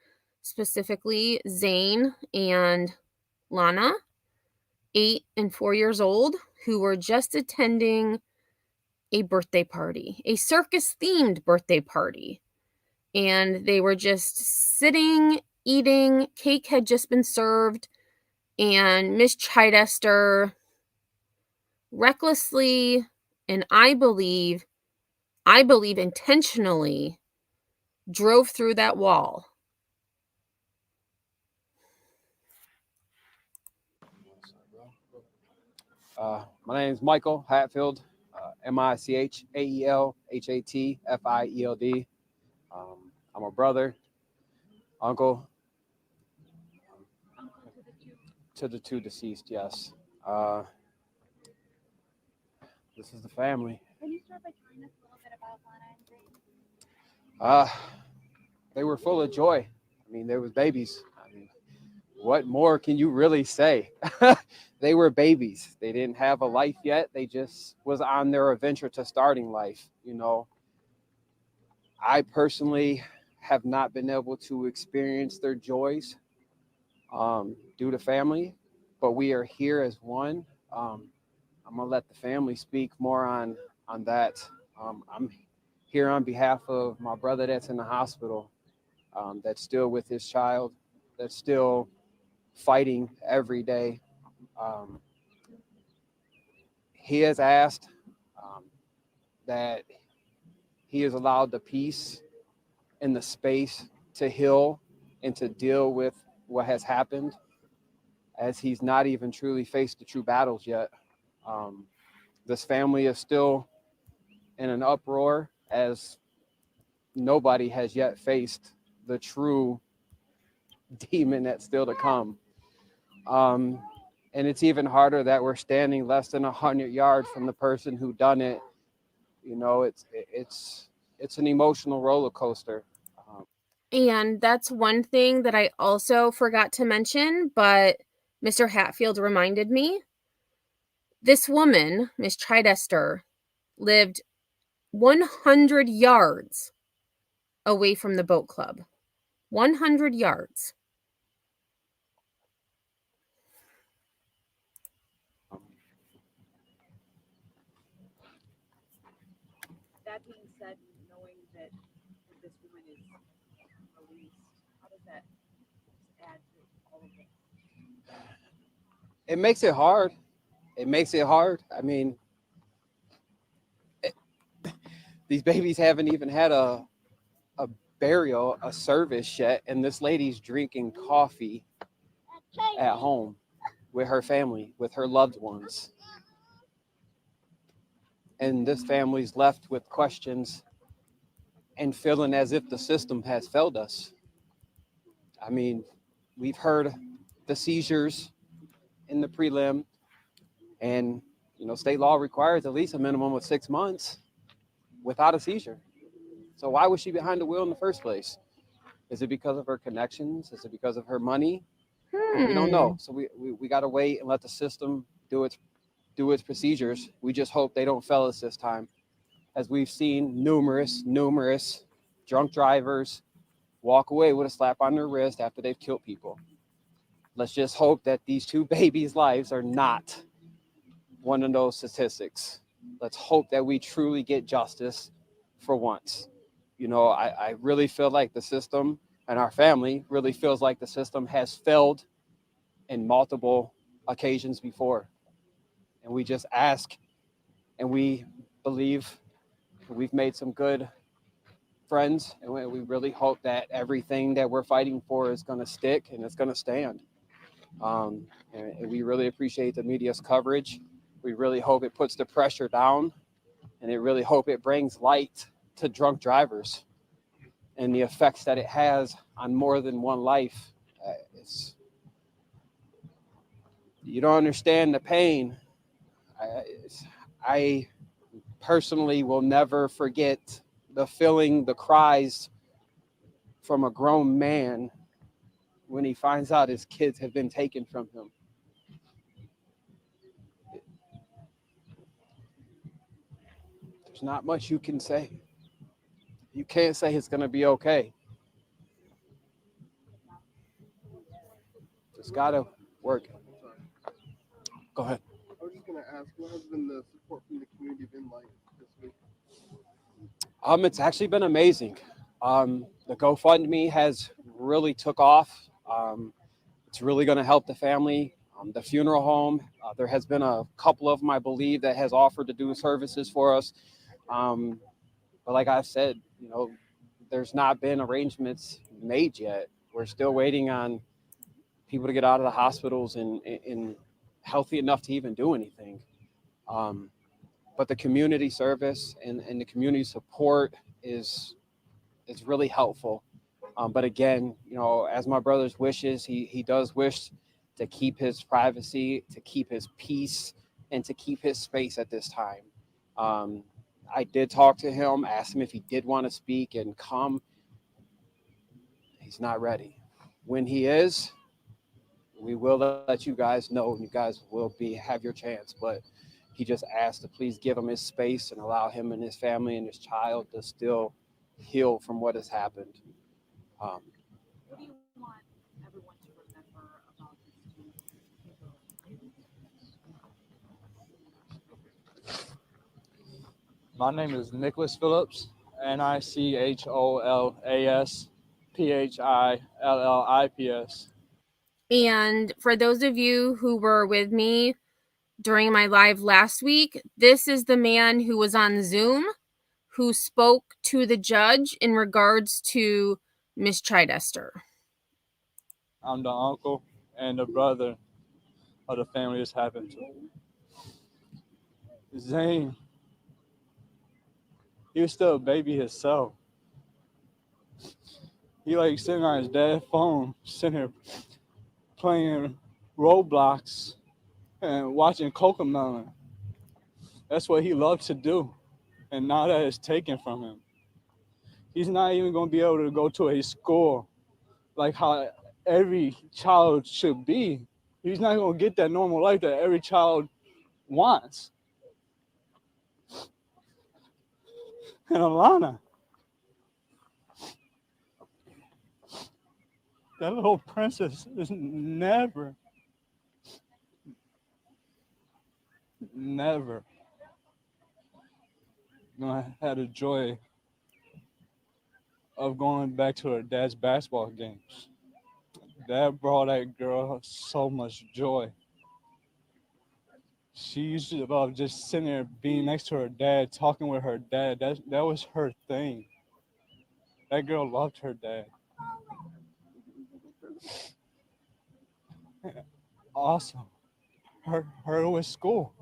specifically Zayn and Lana. 8 and 4 years old who were just attending a birthday party, a circus-themed birthday party. And they were just sitting, eating. Cake had just been served, and Miss Chidester recklessly, and I believe intentionally, drove through that wall. My name is Michael Hatfield, Michaelhatfield. I'm a brother, uncle to the two deceased, yes. This is the family. Can you start by telling us a little bit about Lana and Zayn? They were full of joy. I mean, they were babies. I mean, what more can you really say? They were babies. They didn't have a life yet. They just was on their adventure to starting life. You know, I personally have not been able to experience their joys due to family, but we are here as one. I'm gonna let the family speak more on that. I'm here on behalf of my brother that's in the hospital, that's still with his child, that's still fighting every day. He has asked that he is allowed the peace and the space to heal and to deal with what has happened, as he's not even truly faced the true battles yet. This family is still in an uproar, as nobody has yet faced the true demon that's still to come. And it's even harder that we're standing less than 100 yards from the person who done it. You know, it's an emotional roller coaster. And that's one thing that I also forgot to mention, but Mr. Hatfield reminded me. This woman, Miss Chidester, lived 100 yards away from the boat club. 100 yards. That being said, knowing that this woman is released, how does that add to all of this? It makes it hard. It makes it hard. I mean, these babies haven't even had a burial, a service yet, and this lady's drinking coffee at home with her family, with her loved ones. And this family's left with questions and feeling as if the system has failed us. I mean, we've heard the seizures in the prelim, and state law requires at least a minimum of 6 months without a seizure. So why was she behind the wheel in the first place? Is it because of her connections? Is it because of her money? We don't know. So we got to wait and let the system do its procedures. We just hope they don't fail us this time, as we've seen numerous drunk drivers walk away with a slap on their wrist after they've killed people. Let's just hope that these two babies' lives are not one of those statistics. Let's hope that we truly get justice for once. I really feel like the system, and our family really feels like the system has failed in multiple occasions before. And we just ask, and we believe we've made some good friends, and we really hope that everything that we're fighting for is going to stick and it's going to stand. And we really appreciate the media's coverage. We really hope it puts the pressure down, and we really hope it brings light to drunk drivers and the effects that it has on more than one life. You don't understand the pain. I personally will never forget the feeling, the cries from a grown man when he finds out his kids have been taken from him. There's not much you can say. You can't say it's going to be okay. Just got to work. Go ahead. I was just going to ask, what has been the support from the community been like this week? It's actually been amazing. The GoFundMe has really took off. It's really going to help the family. The funeral home, there has been a couple of them, I believe, that has offered to do services for us. But like I said, there's not been arrangements made yet. We're still waiting on people to get out of the hospitals and healthy enough to even do anything. But the community service and the community support is really helpful. But again, as my brother's wishes, he does wish to keep his privacy, to keep his peace, and to keep his space at this time. I did talk to him, asked him if he did want to speak and come. He's not ready. When he is, we will let you guys know, and you guys will have your chance. But he just asked to please give him his space and allow him and his family and his child to still heal from what has happened. What do you want everyone to remember about this week? My name is Nicholas Phillips, NICHOLASPHILLIPS. And for those of you who were with me during my live last week, this is the man who was on Zoom who spoke to the judge in regards to Miss Chidester. I'm the uncle and the brother of the family this happened to. Zayn, he was still a baby himself. He like sitting on his dad's phone, sitting here playing Roblox and watching Cocomelon. That's what he loved to do. And now that it's taken from him, he's not even going to be able to go to a school like how every child should be. He's not going to get that normal life that every child wants. And Alana, that little princess is never gonna have the joy of going back to her dad's basketball games. That brought that girl so much joy. She used to love just sitting there being next to her dad, talking with her dad. That was her thing. That girl loved her dad. Awesome. Her with school.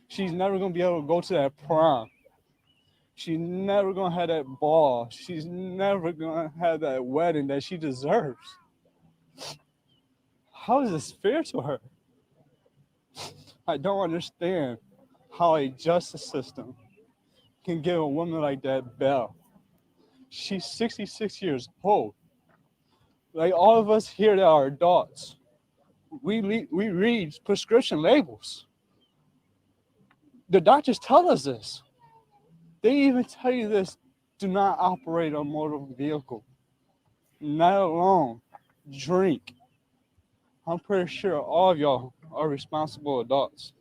She's never gonna be able to go to that prom. She's never gonna have that ball. She's never gonna have that wedding that she deserves. How is this fair to her? I don't understand how a justice system can give a woman like that bail. She's 66 years old. Like all of us here that are adults, we read prescription labels. The doctors tell us this. They even tell you this: do not operate a motor vehicle, not alone drink. I'm pretty sure all of y'all are responsible adults.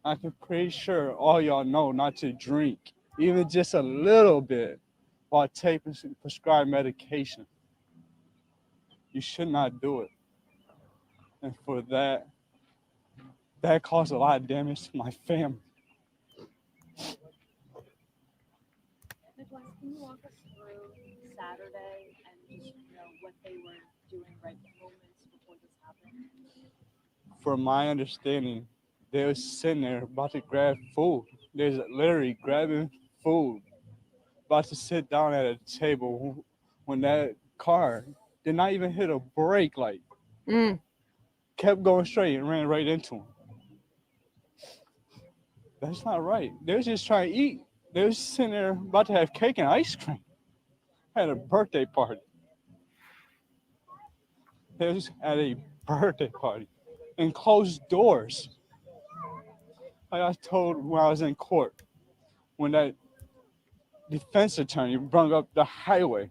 I'm pretty sure all y'all know not to drink, even just a little bit, while taking prescribed medication. You should not do it. And for that caused a lot of damage to my family. Nicholas, can you walk us through Saturday and just what they were doing right moments before this happened? From my understanding, they were sitting there about to grab food. They're literally grabbing food, about to sit down at a table when that car did not even hit a brake light. Kept going straight and ran right into him. That's not right. They were just trying to eat. They were sitting there about to have cake and ice cream. Had a birthday party. They was at a birthday party and closed doors. Like I told when I was in court, when that defense attorney brought up the highway,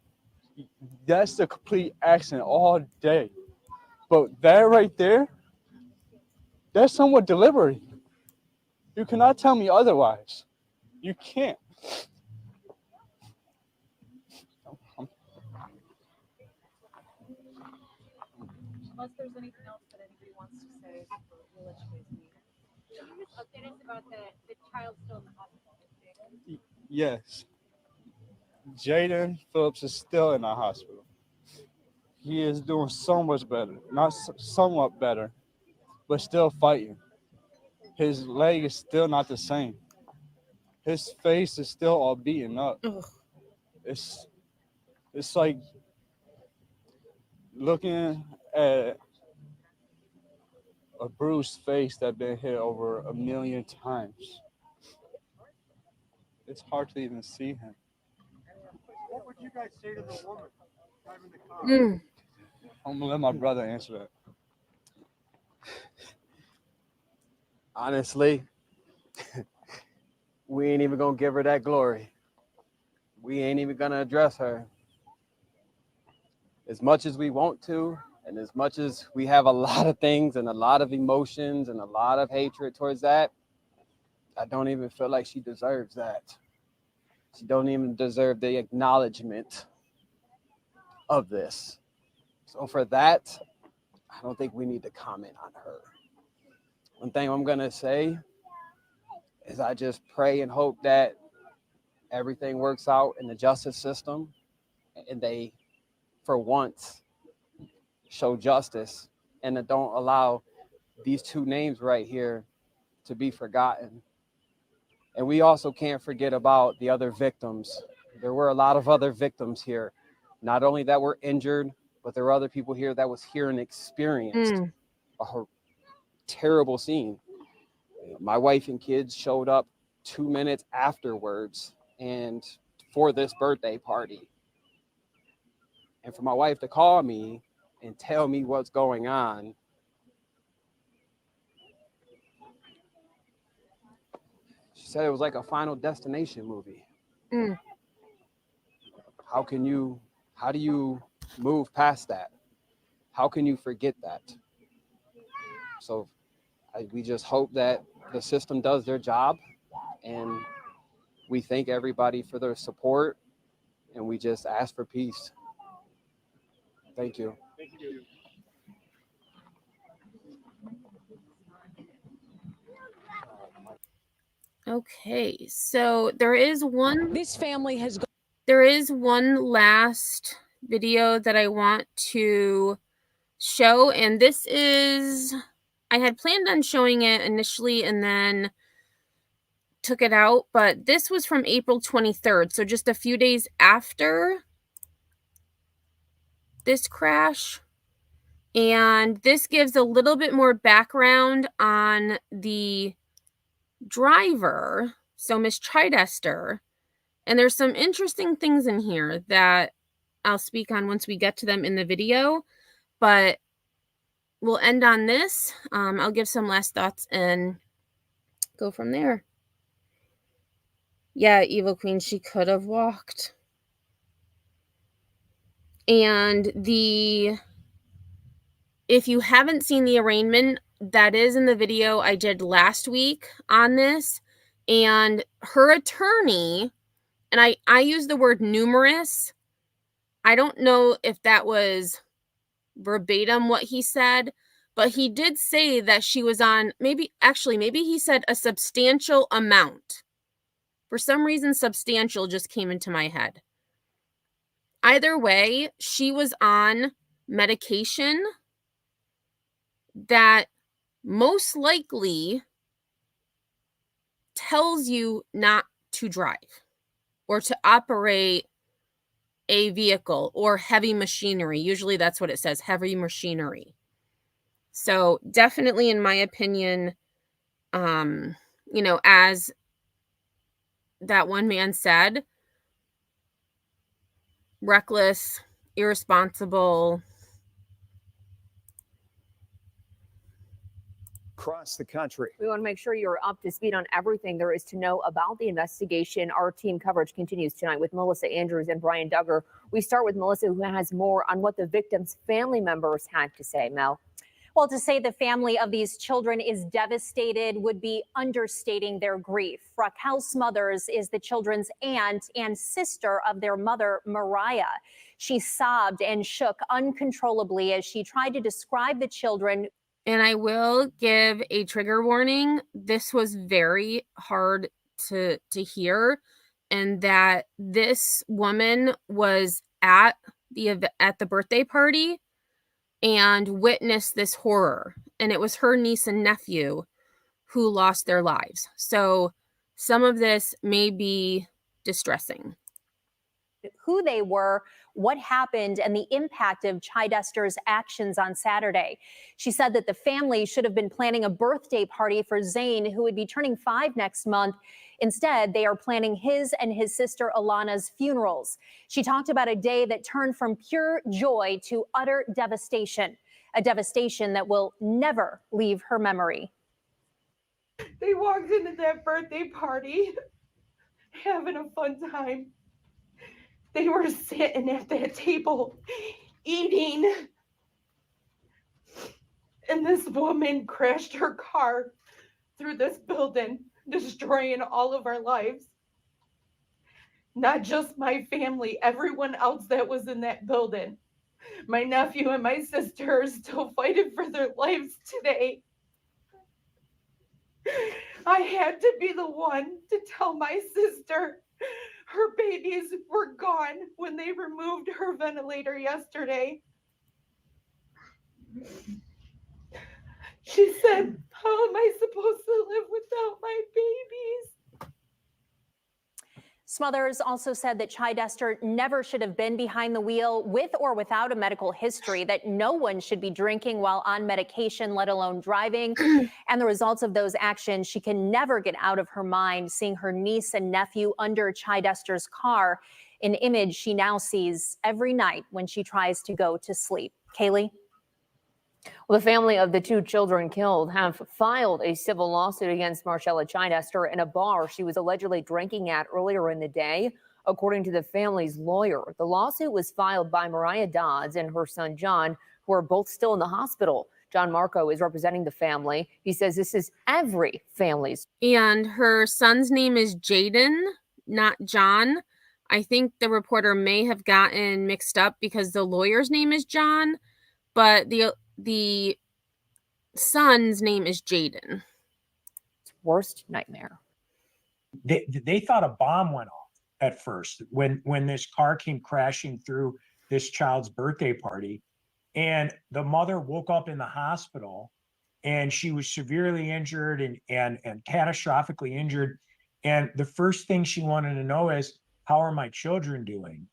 that's the complete accident all day. But that right there, that's somewhat deliberate. You cannot tell me otherwise. You can't. Unless there's anything else that anybody wants to say, we'll let you guys leave. Can you just update us about the child still in the hospital? Yes. Jaden Phillips is still in the hospital. He is doing so much better. Not somewhat better, but still fighting. His leg is still not the same. His face is still all beaten up. Ugh. It's like looking at a bruised face that's been hit over 1,000,000 times. It's hard to even see him. What would you guys say to the woman driving the car? I'm gonna let my brother answer that. Honestly, we ain't even gonna give her that glory. We ain't even gonna address her. As much as we want to, and as much as we have a lot of things and a lot of emotions and a lot of hatred towards that, I don't even feel like she deserves that. She don't even deserve the acknowledgement of this. So for that, I don't think we need to comment on her. One thing I'm gonna say is I just pray and hope that everything works out in the justice system and they, for once, show justice and that don't allow these two names right here to be forgotten. And we also can't forget about the other victims. There were a lot of other victims here, not only that were injured, but there were other people here that was here and experienced a terrible scene. My wife and kids showed up 2 minutes afterwards and for this birthday party. And for my wife to call me and tell me what's going on, she said it was like a Final Destination movie. How do you move past that? How can you forget that? So we just hope that the system does their job, and we thank everybody for their support, and we just ask for peace. Thank you. Thank you. Okay, so there is one. This family has. There is one last video that I want to show, and this is. I had planned on showing it initially and then took it out, but this was from April 23rd, so just a few days after this crash. And this gives a little bit more background on the driver, so Miss Chidester. And there's some interesting things in here that I'll speak on once we get to them in the video, but we'll end on this. I'll give some last thoughts and go from there. Yeah, Evil Queen, she could have walked. And if you haven't seen the arraignment, that is in the video I did last week on this. And her attorney, and I use the word numerous. I don't know if that was verbatim what he said, but he did say that she was on maybe he said a substantial amount. For some reason, substantial just came into my head. Either way, she was on medication that most likely tells you not to drive or to operate a vehicle or heavy machinery. Usually that's what it says, heavy machinery. So definitely, in my opinion, as that one man said, reckless, irresponsible. Across the country. We want to make sure you're up to speed on everything there is to know about the investigation. Our team coverage continues tonight with Melissa Andrews and Brian Duggar. We start with Melissa, who has more on what the victims' family members had to say. Mel. Well, to say the family of these children is devastated would be understating their grief. Raquel Smothers is the children's aunt and sister of their mother, Mariah. She sobbed and shook uncontrollably as she tried to describe the children. And I will give a trigger warning. This was very hard to hear, and that this woman was at the birthday party and witnessed this horror, and it was her niece and nephew who lost their lives. So some of this may be distressing. Who they were, what happened, and the impact of Chidester's actions on Saturday. She said that the family should have been planning a birthday party for Zayn, who would be turning 5 next month. Instead, they are planning his and his sister Alana's funerals. She talked about a day that turned from pure joy to utter devastation, a devastation that will never leave her memory. They walked into that birthday party having a fun time. They were sitting at that table eating, and this woman crashed her car through this building, destroying all of our lives. Not just my family, everyone else that was in that building. My nephew and my sister are still fighting for their lives today. I had to be the one to tell my sister her babies were gone when they removed her ventilator yesterday. She said, "How am I supposed to live without my babies?" Smothers also said that Chidester never should have been behind the wheel with or without a medical history, that no one should be drinking while on medication, let alone driving. And the results of those actions, she can never get out of her mind, seeing her niece and nephew under Chidester's car, an image she now sees every night when she tries to go to sleep. Kaylee? Well, the family of the 2 children killed have filed a civil lawsuit against Marcella Chidester in a bar she was allegedly drinking at earlier in the day. According to the family's lawyer, the lawsuit was filed by Mariah Dodds and her son John, who are both still in the hospital. John Marco is representing the family. He says this is every family's. And her son's name is Jaden, not John. I think the reporter may have gotten mixed up because the lawyer's name is John, but the son's name is Jaden. Worst nightmare. They thought a bomb went off at first when this car came crashing through this child's birthday party, and the mother woke up in the hospital and she was severely injured and catastrophically injured. And the first thing she wanted to know is, how are my children doing?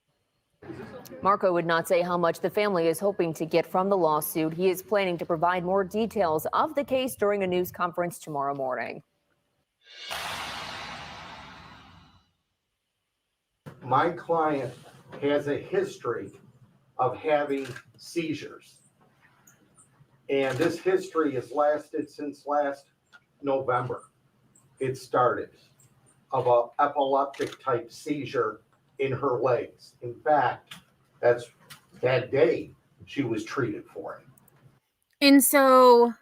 Marco would not say how much the family is hoping to get from the lawsuit. He is planning to provide more details of the case during a news conference tomorrow morning. My client has a history of having seizures. And this history has lasted since last November. It started of an epileptic type seizure in her legs. In fact, that's that day she was treated for it. And so,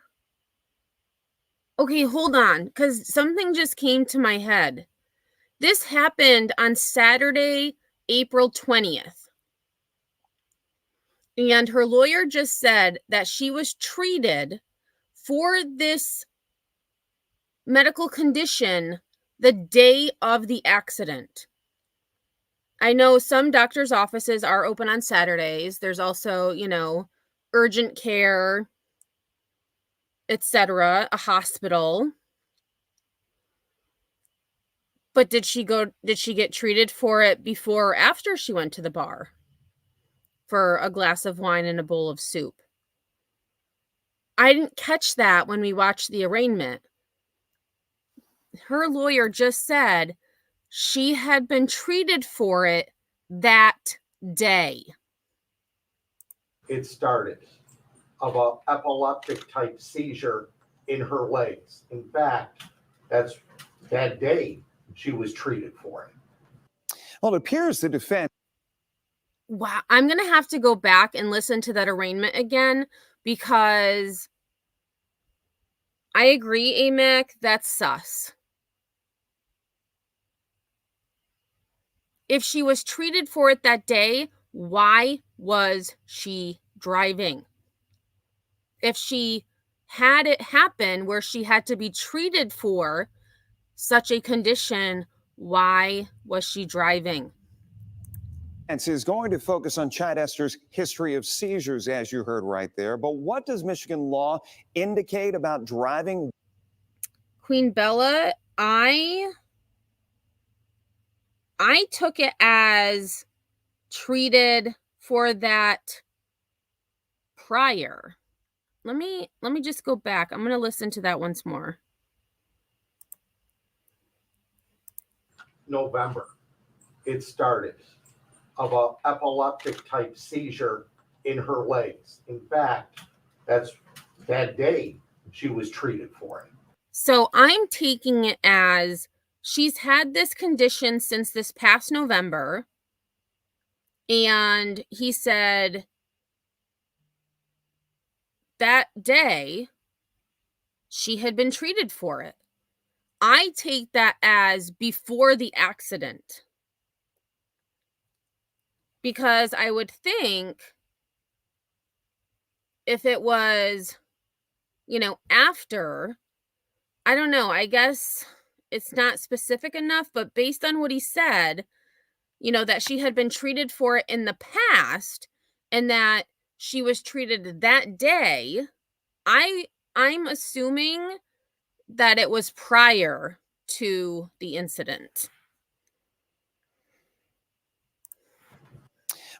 okay, hold on, because something just came to my head. This happened on Saturday, April 20th. And her lawyer just said that she was treated for this medical condition the day of the accident. I know some doctors' offices are open on Saturdays. There's also, urgent care, etc., a hospital. But did she get treated for it before or after she went to the bar for a glass of wine and a bowl of soup? I didn't catch that when we watched the arraignment. Her lawyer just said she had been treated for it that day. It started of an epileptic type seizure in her legs. In fact, that's that day she was treated for it. Well, it appears the defense. Wow, I'm going to have to go back and listen to that arraignment again, because I agree, AMAC, that's sus. If she was treated for it that day, why was she driving? If she had it happen where she had to be treated for such a condition, why was she driving? Is going to focus on Chidester's history of seizures, as you heard right there. But what does Michigan law indicate about driving? Queen Bella, I took it as treated for that prior. Let me just go back. I'm going to listen to that once more. November, it started of a epileptic type seizure in her legs. In fact, that's that day she was treated for it. So I'm taking it as she's had this condition since this past November. And he said that day she had been treated for it. I take that as before the accident. Because I would think if it was, after, I don't know, I guess it's not specific enough, but based on what he said, that she had been treated for it in the past and that she was treated that day, I'm assuming that it was prior to the incident.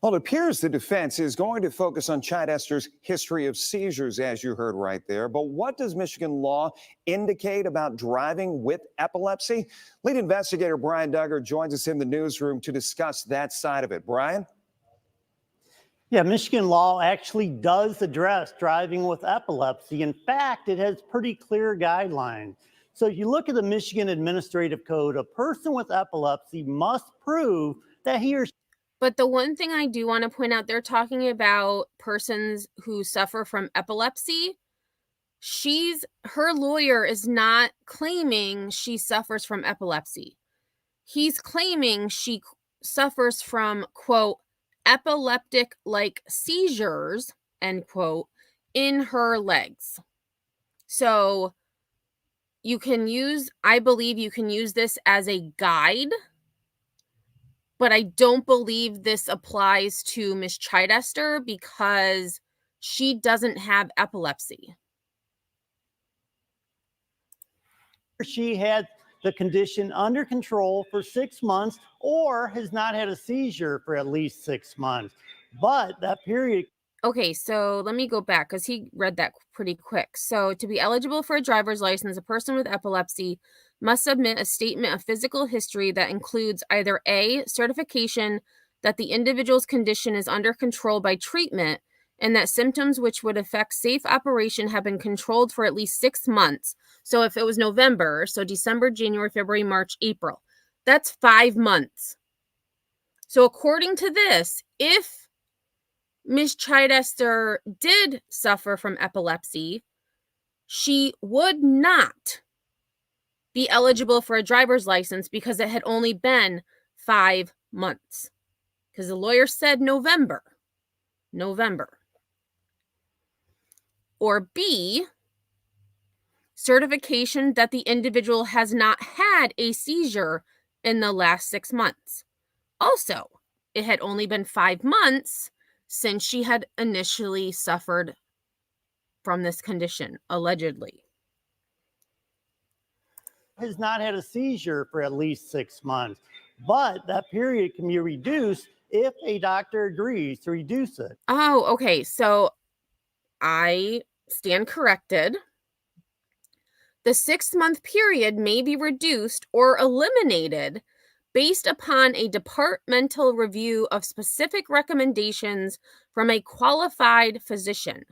Well, it appears the defense is going to focus on Chidester's history of seizures, as you heard right there. But what does Michigan law indicate about driving with epilepsy? Lead investigator Brian Duggar joins us in the newsroom to discuss that side of it. Brian? Yeah, Michigan law actually does address driving with epilepsy. In fact, it has pretty clear guidelines. So if you look at the Michigan Administrative Code, a person with epilepsy must prove that he or she. But the one thing I do want to point out, they're talking about persons who suffer from epilepsy. Her lawyer is not claiming she suffers from epilepsy. He's claiming she suffers from, quote, epileptic-like seizures, end quote, in her legs. So I believe you can use this as a guide, but I don't believe this applies to Miss Chidester because she doesn't have epilepsy. She had the condition under control for 6 months or has not had a seizure for at least 6 months. But that period. Okay, so let me go back because he read that pretty quick. So to be eligible for a driver's license, a person with epilepsy must submit a statement of physical history that includes either A, certification that the individual's condition is under control by treatment and that symptoms which would affect safe operation have been controlled for at least 6 months. So if it was November, so December, January, February, March, April, that's 5 months. So according to this, if Miss Chidester did suffer from epilepsy, she would not be eligible for a driver's license because it had only been 5 months. Because the lawyer said November. Or B, certification that the individual has not had a seizure in the last 6 months. Also, it had only been 5 months since she had initially suffered from this condition, allegedly. Has not had a seizure for at least 6 months, but that period can be reduced if a doctor agrees to reduce it. Oh, okay. So I stand corrected. The 6-month period may be reduced or eliminated based upon a departmental review of specific recommendations from a qualified physician.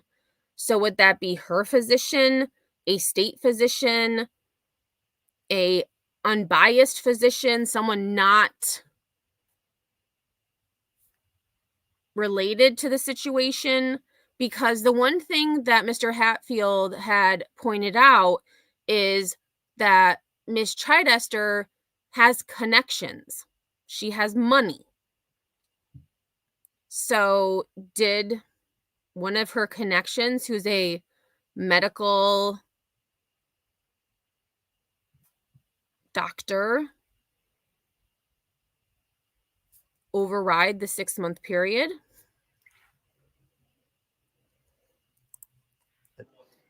So would that be her physician, a state physician, a unbiased physician, someone not related to the situation? Because the one thing that Mr. Hatfield had pointed out is that Miss Chidester has connections. She has money. So did one of her connections, who's a medical doctor, override the 6-month period?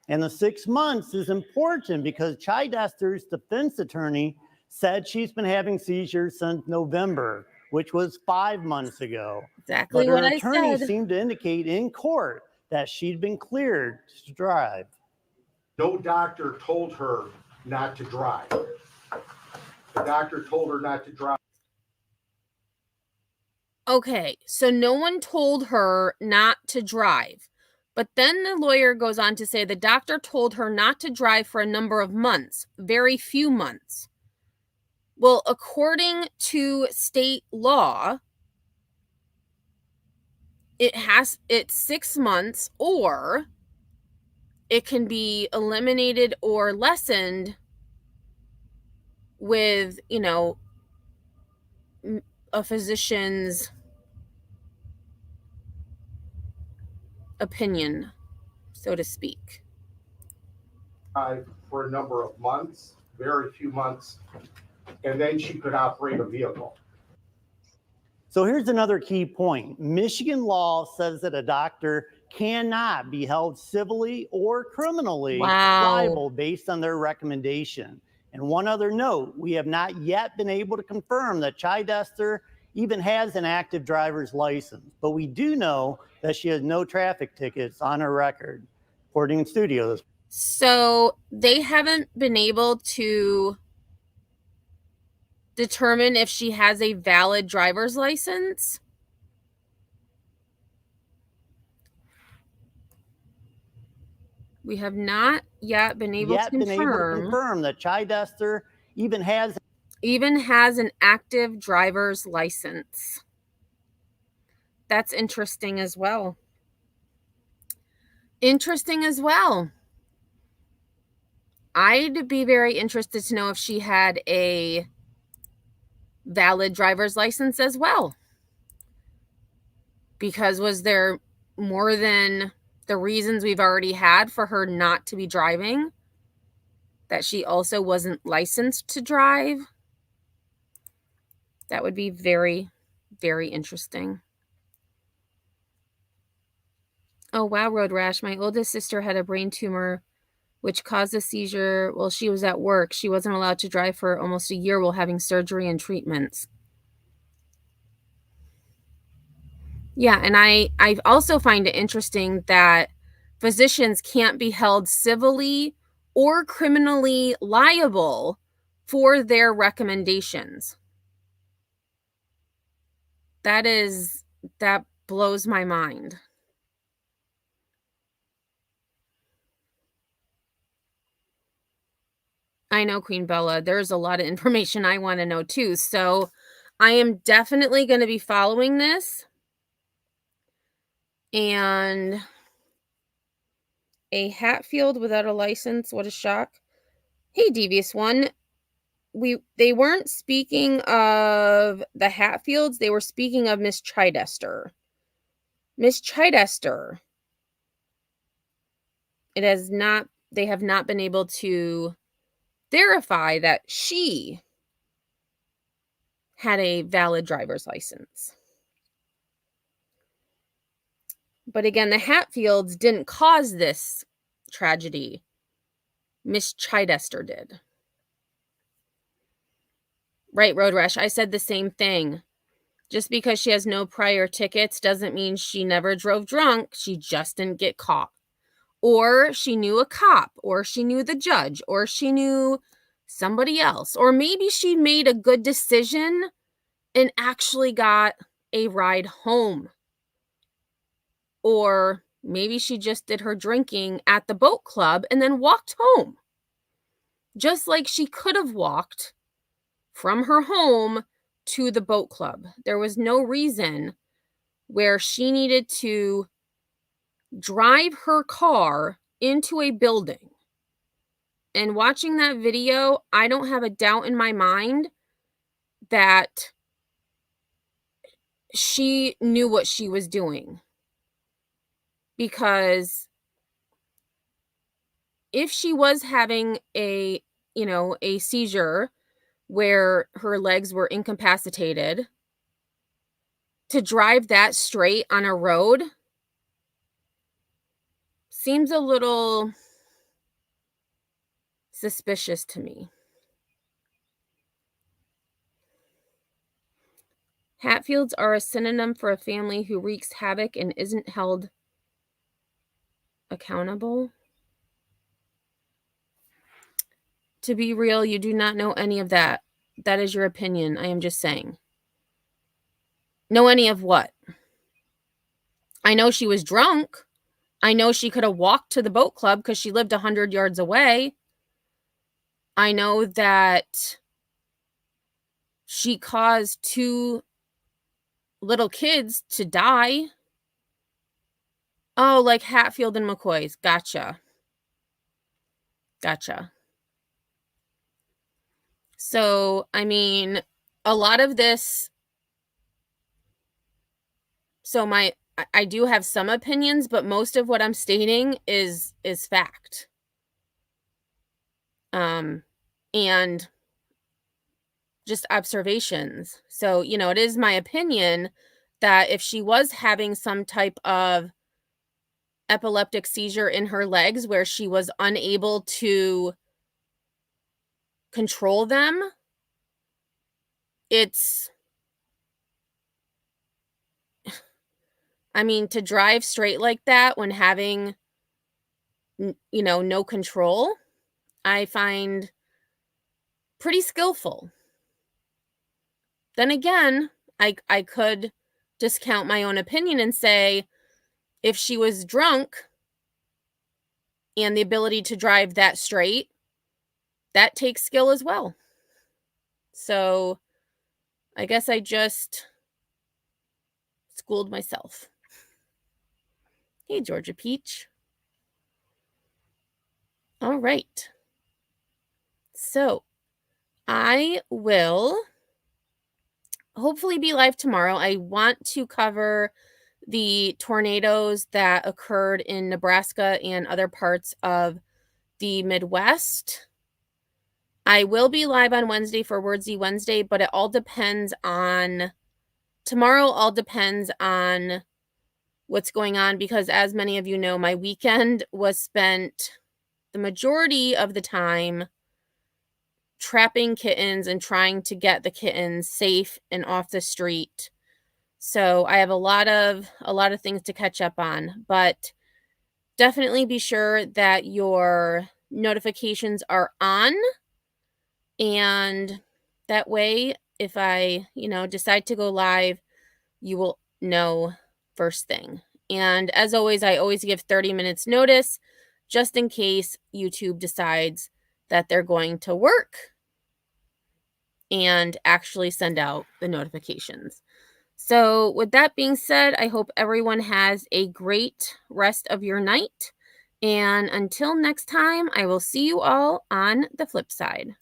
And the 6 months is important because Chidester's defense attorney said she's been having seizures since November, which was 5 months ago. Exactly But her what I attorney said. seemed to indicate in court that she'd been cleared to drive. No doctor told her not to drive. The doctor told her not to drive. Okay, so no one told her not to drive. But then the lawyer goes on to say the doctor told her not to drive for a number of months, very few months. Well, according to state law, it's 6 months, or it can be eliminated or lessened with, a physician's opinion, so to speak. For a number of months, very few months, and then she could operate a vehicle. So here's another key point. Michigan law says that a doctor cannot be held civilly or criminally liable based on their recommendation. And one other note, we have not yet been able to confirm that Chidester even has an active driver's license, but we do know that she has no traffic tickets on her record, according to studios. So they haven't been able to determine if she has a valid driver's license. We have not yet been able to confirm that Chidester even has an active driver's license. That's interesting as well. I'd be very interested to know if she had a valid driver's license as well. Because was there more than the reasons we've already had for her not to be driving, that she also wasn't licensed to drive? That would be very, very interesting. Oh, wow, Road Rash. My oldest sister had a brain tumor which caused a seizure while she was at work. She wasn't allowed to drive for almost a year while having surgery and treatments. Yeah, and I also find it interesting that physicians can't be held civilly or criminally liable for their recommendations. That blows my mind. I know, Queen Bella, there's a lot of information I want to know too. So I am definitely going to be following this. And a Hatfield without a license, what a shock. Hey, Devious One. They weren't speaking of the Hatfields, they were speaking of Miss Chidester. Miss Chidester. They have not been able to verify that she had a valid driver's license. But again, the Hatfields didn't cause this tragedy. Miss Chidester did. Right, Road Rash. I said the same thing. Just because she has no prior tickets doesn't mean she never drove drunk. She just didn't get caught. Or she knew a cop, or she knew the judge, or she knew somebody else. Or maybe she made a good decision and actually got a ride home. Or maybe she just did her drinking at the boat club and then walked home. Just like she could have walked from her home to the boat club. There was no reason where she needed to drive her car into a building. And watching that video, I don't have a doubt in my mind that she knew what she was doing. Because if she was having a seizure where her legs were incapacitated, to drive that straight on a road seems a little suspicious to me. Hatfields are a synonym for a family who wreaks havoc and isn't held accountable. To be real, you do not know any of that. That is your opinion. I am just saying. Know any of what? I know she was drunk. I know she could have walked to the boat club because she lived 100 yards away. I know that she caused 2 little kids to die. Oh, like Hatfield and McCoy's. Gotcha. So, I mean, a lot of this. So I do have some opinions, but most of what I'm stating is fact. And just observations. So, it is my opinion that if she was having some type of epileptic seizure in her legs where she was unable to control them, to drive straight like that when having, no control, I find pretty skillful. Then again, I could discount my own opinion and say, if she was drunk and the ability to drive that straight, that takes skill as well. So I guess I just schooled myself. Hey, Georgia Peach. All right. So I will hopefully be live tomorrow. I want to cover the tornadoes that occurred in Nebraska and other parts of the Midwest. I will be live on Wednesday for Wordsy Wednesday, but it all depends on tomorrow. All depends on what's going on, because as many of you know, my weekend was spent the majority of the time trapping kittens and trying to get the kittens safe and off the street. So I have a lot of things to catch up on, but definitely be sure that your notifications are on. And that way, if I, decide to go live, you will know first thing. And as always, I always give 30 minutes notice just in case YouTube decides that they're going to work and actually send out the notifications. So with that being said, I hope everyone has a great rest of your night. And until next time, I will see you all on the flip side.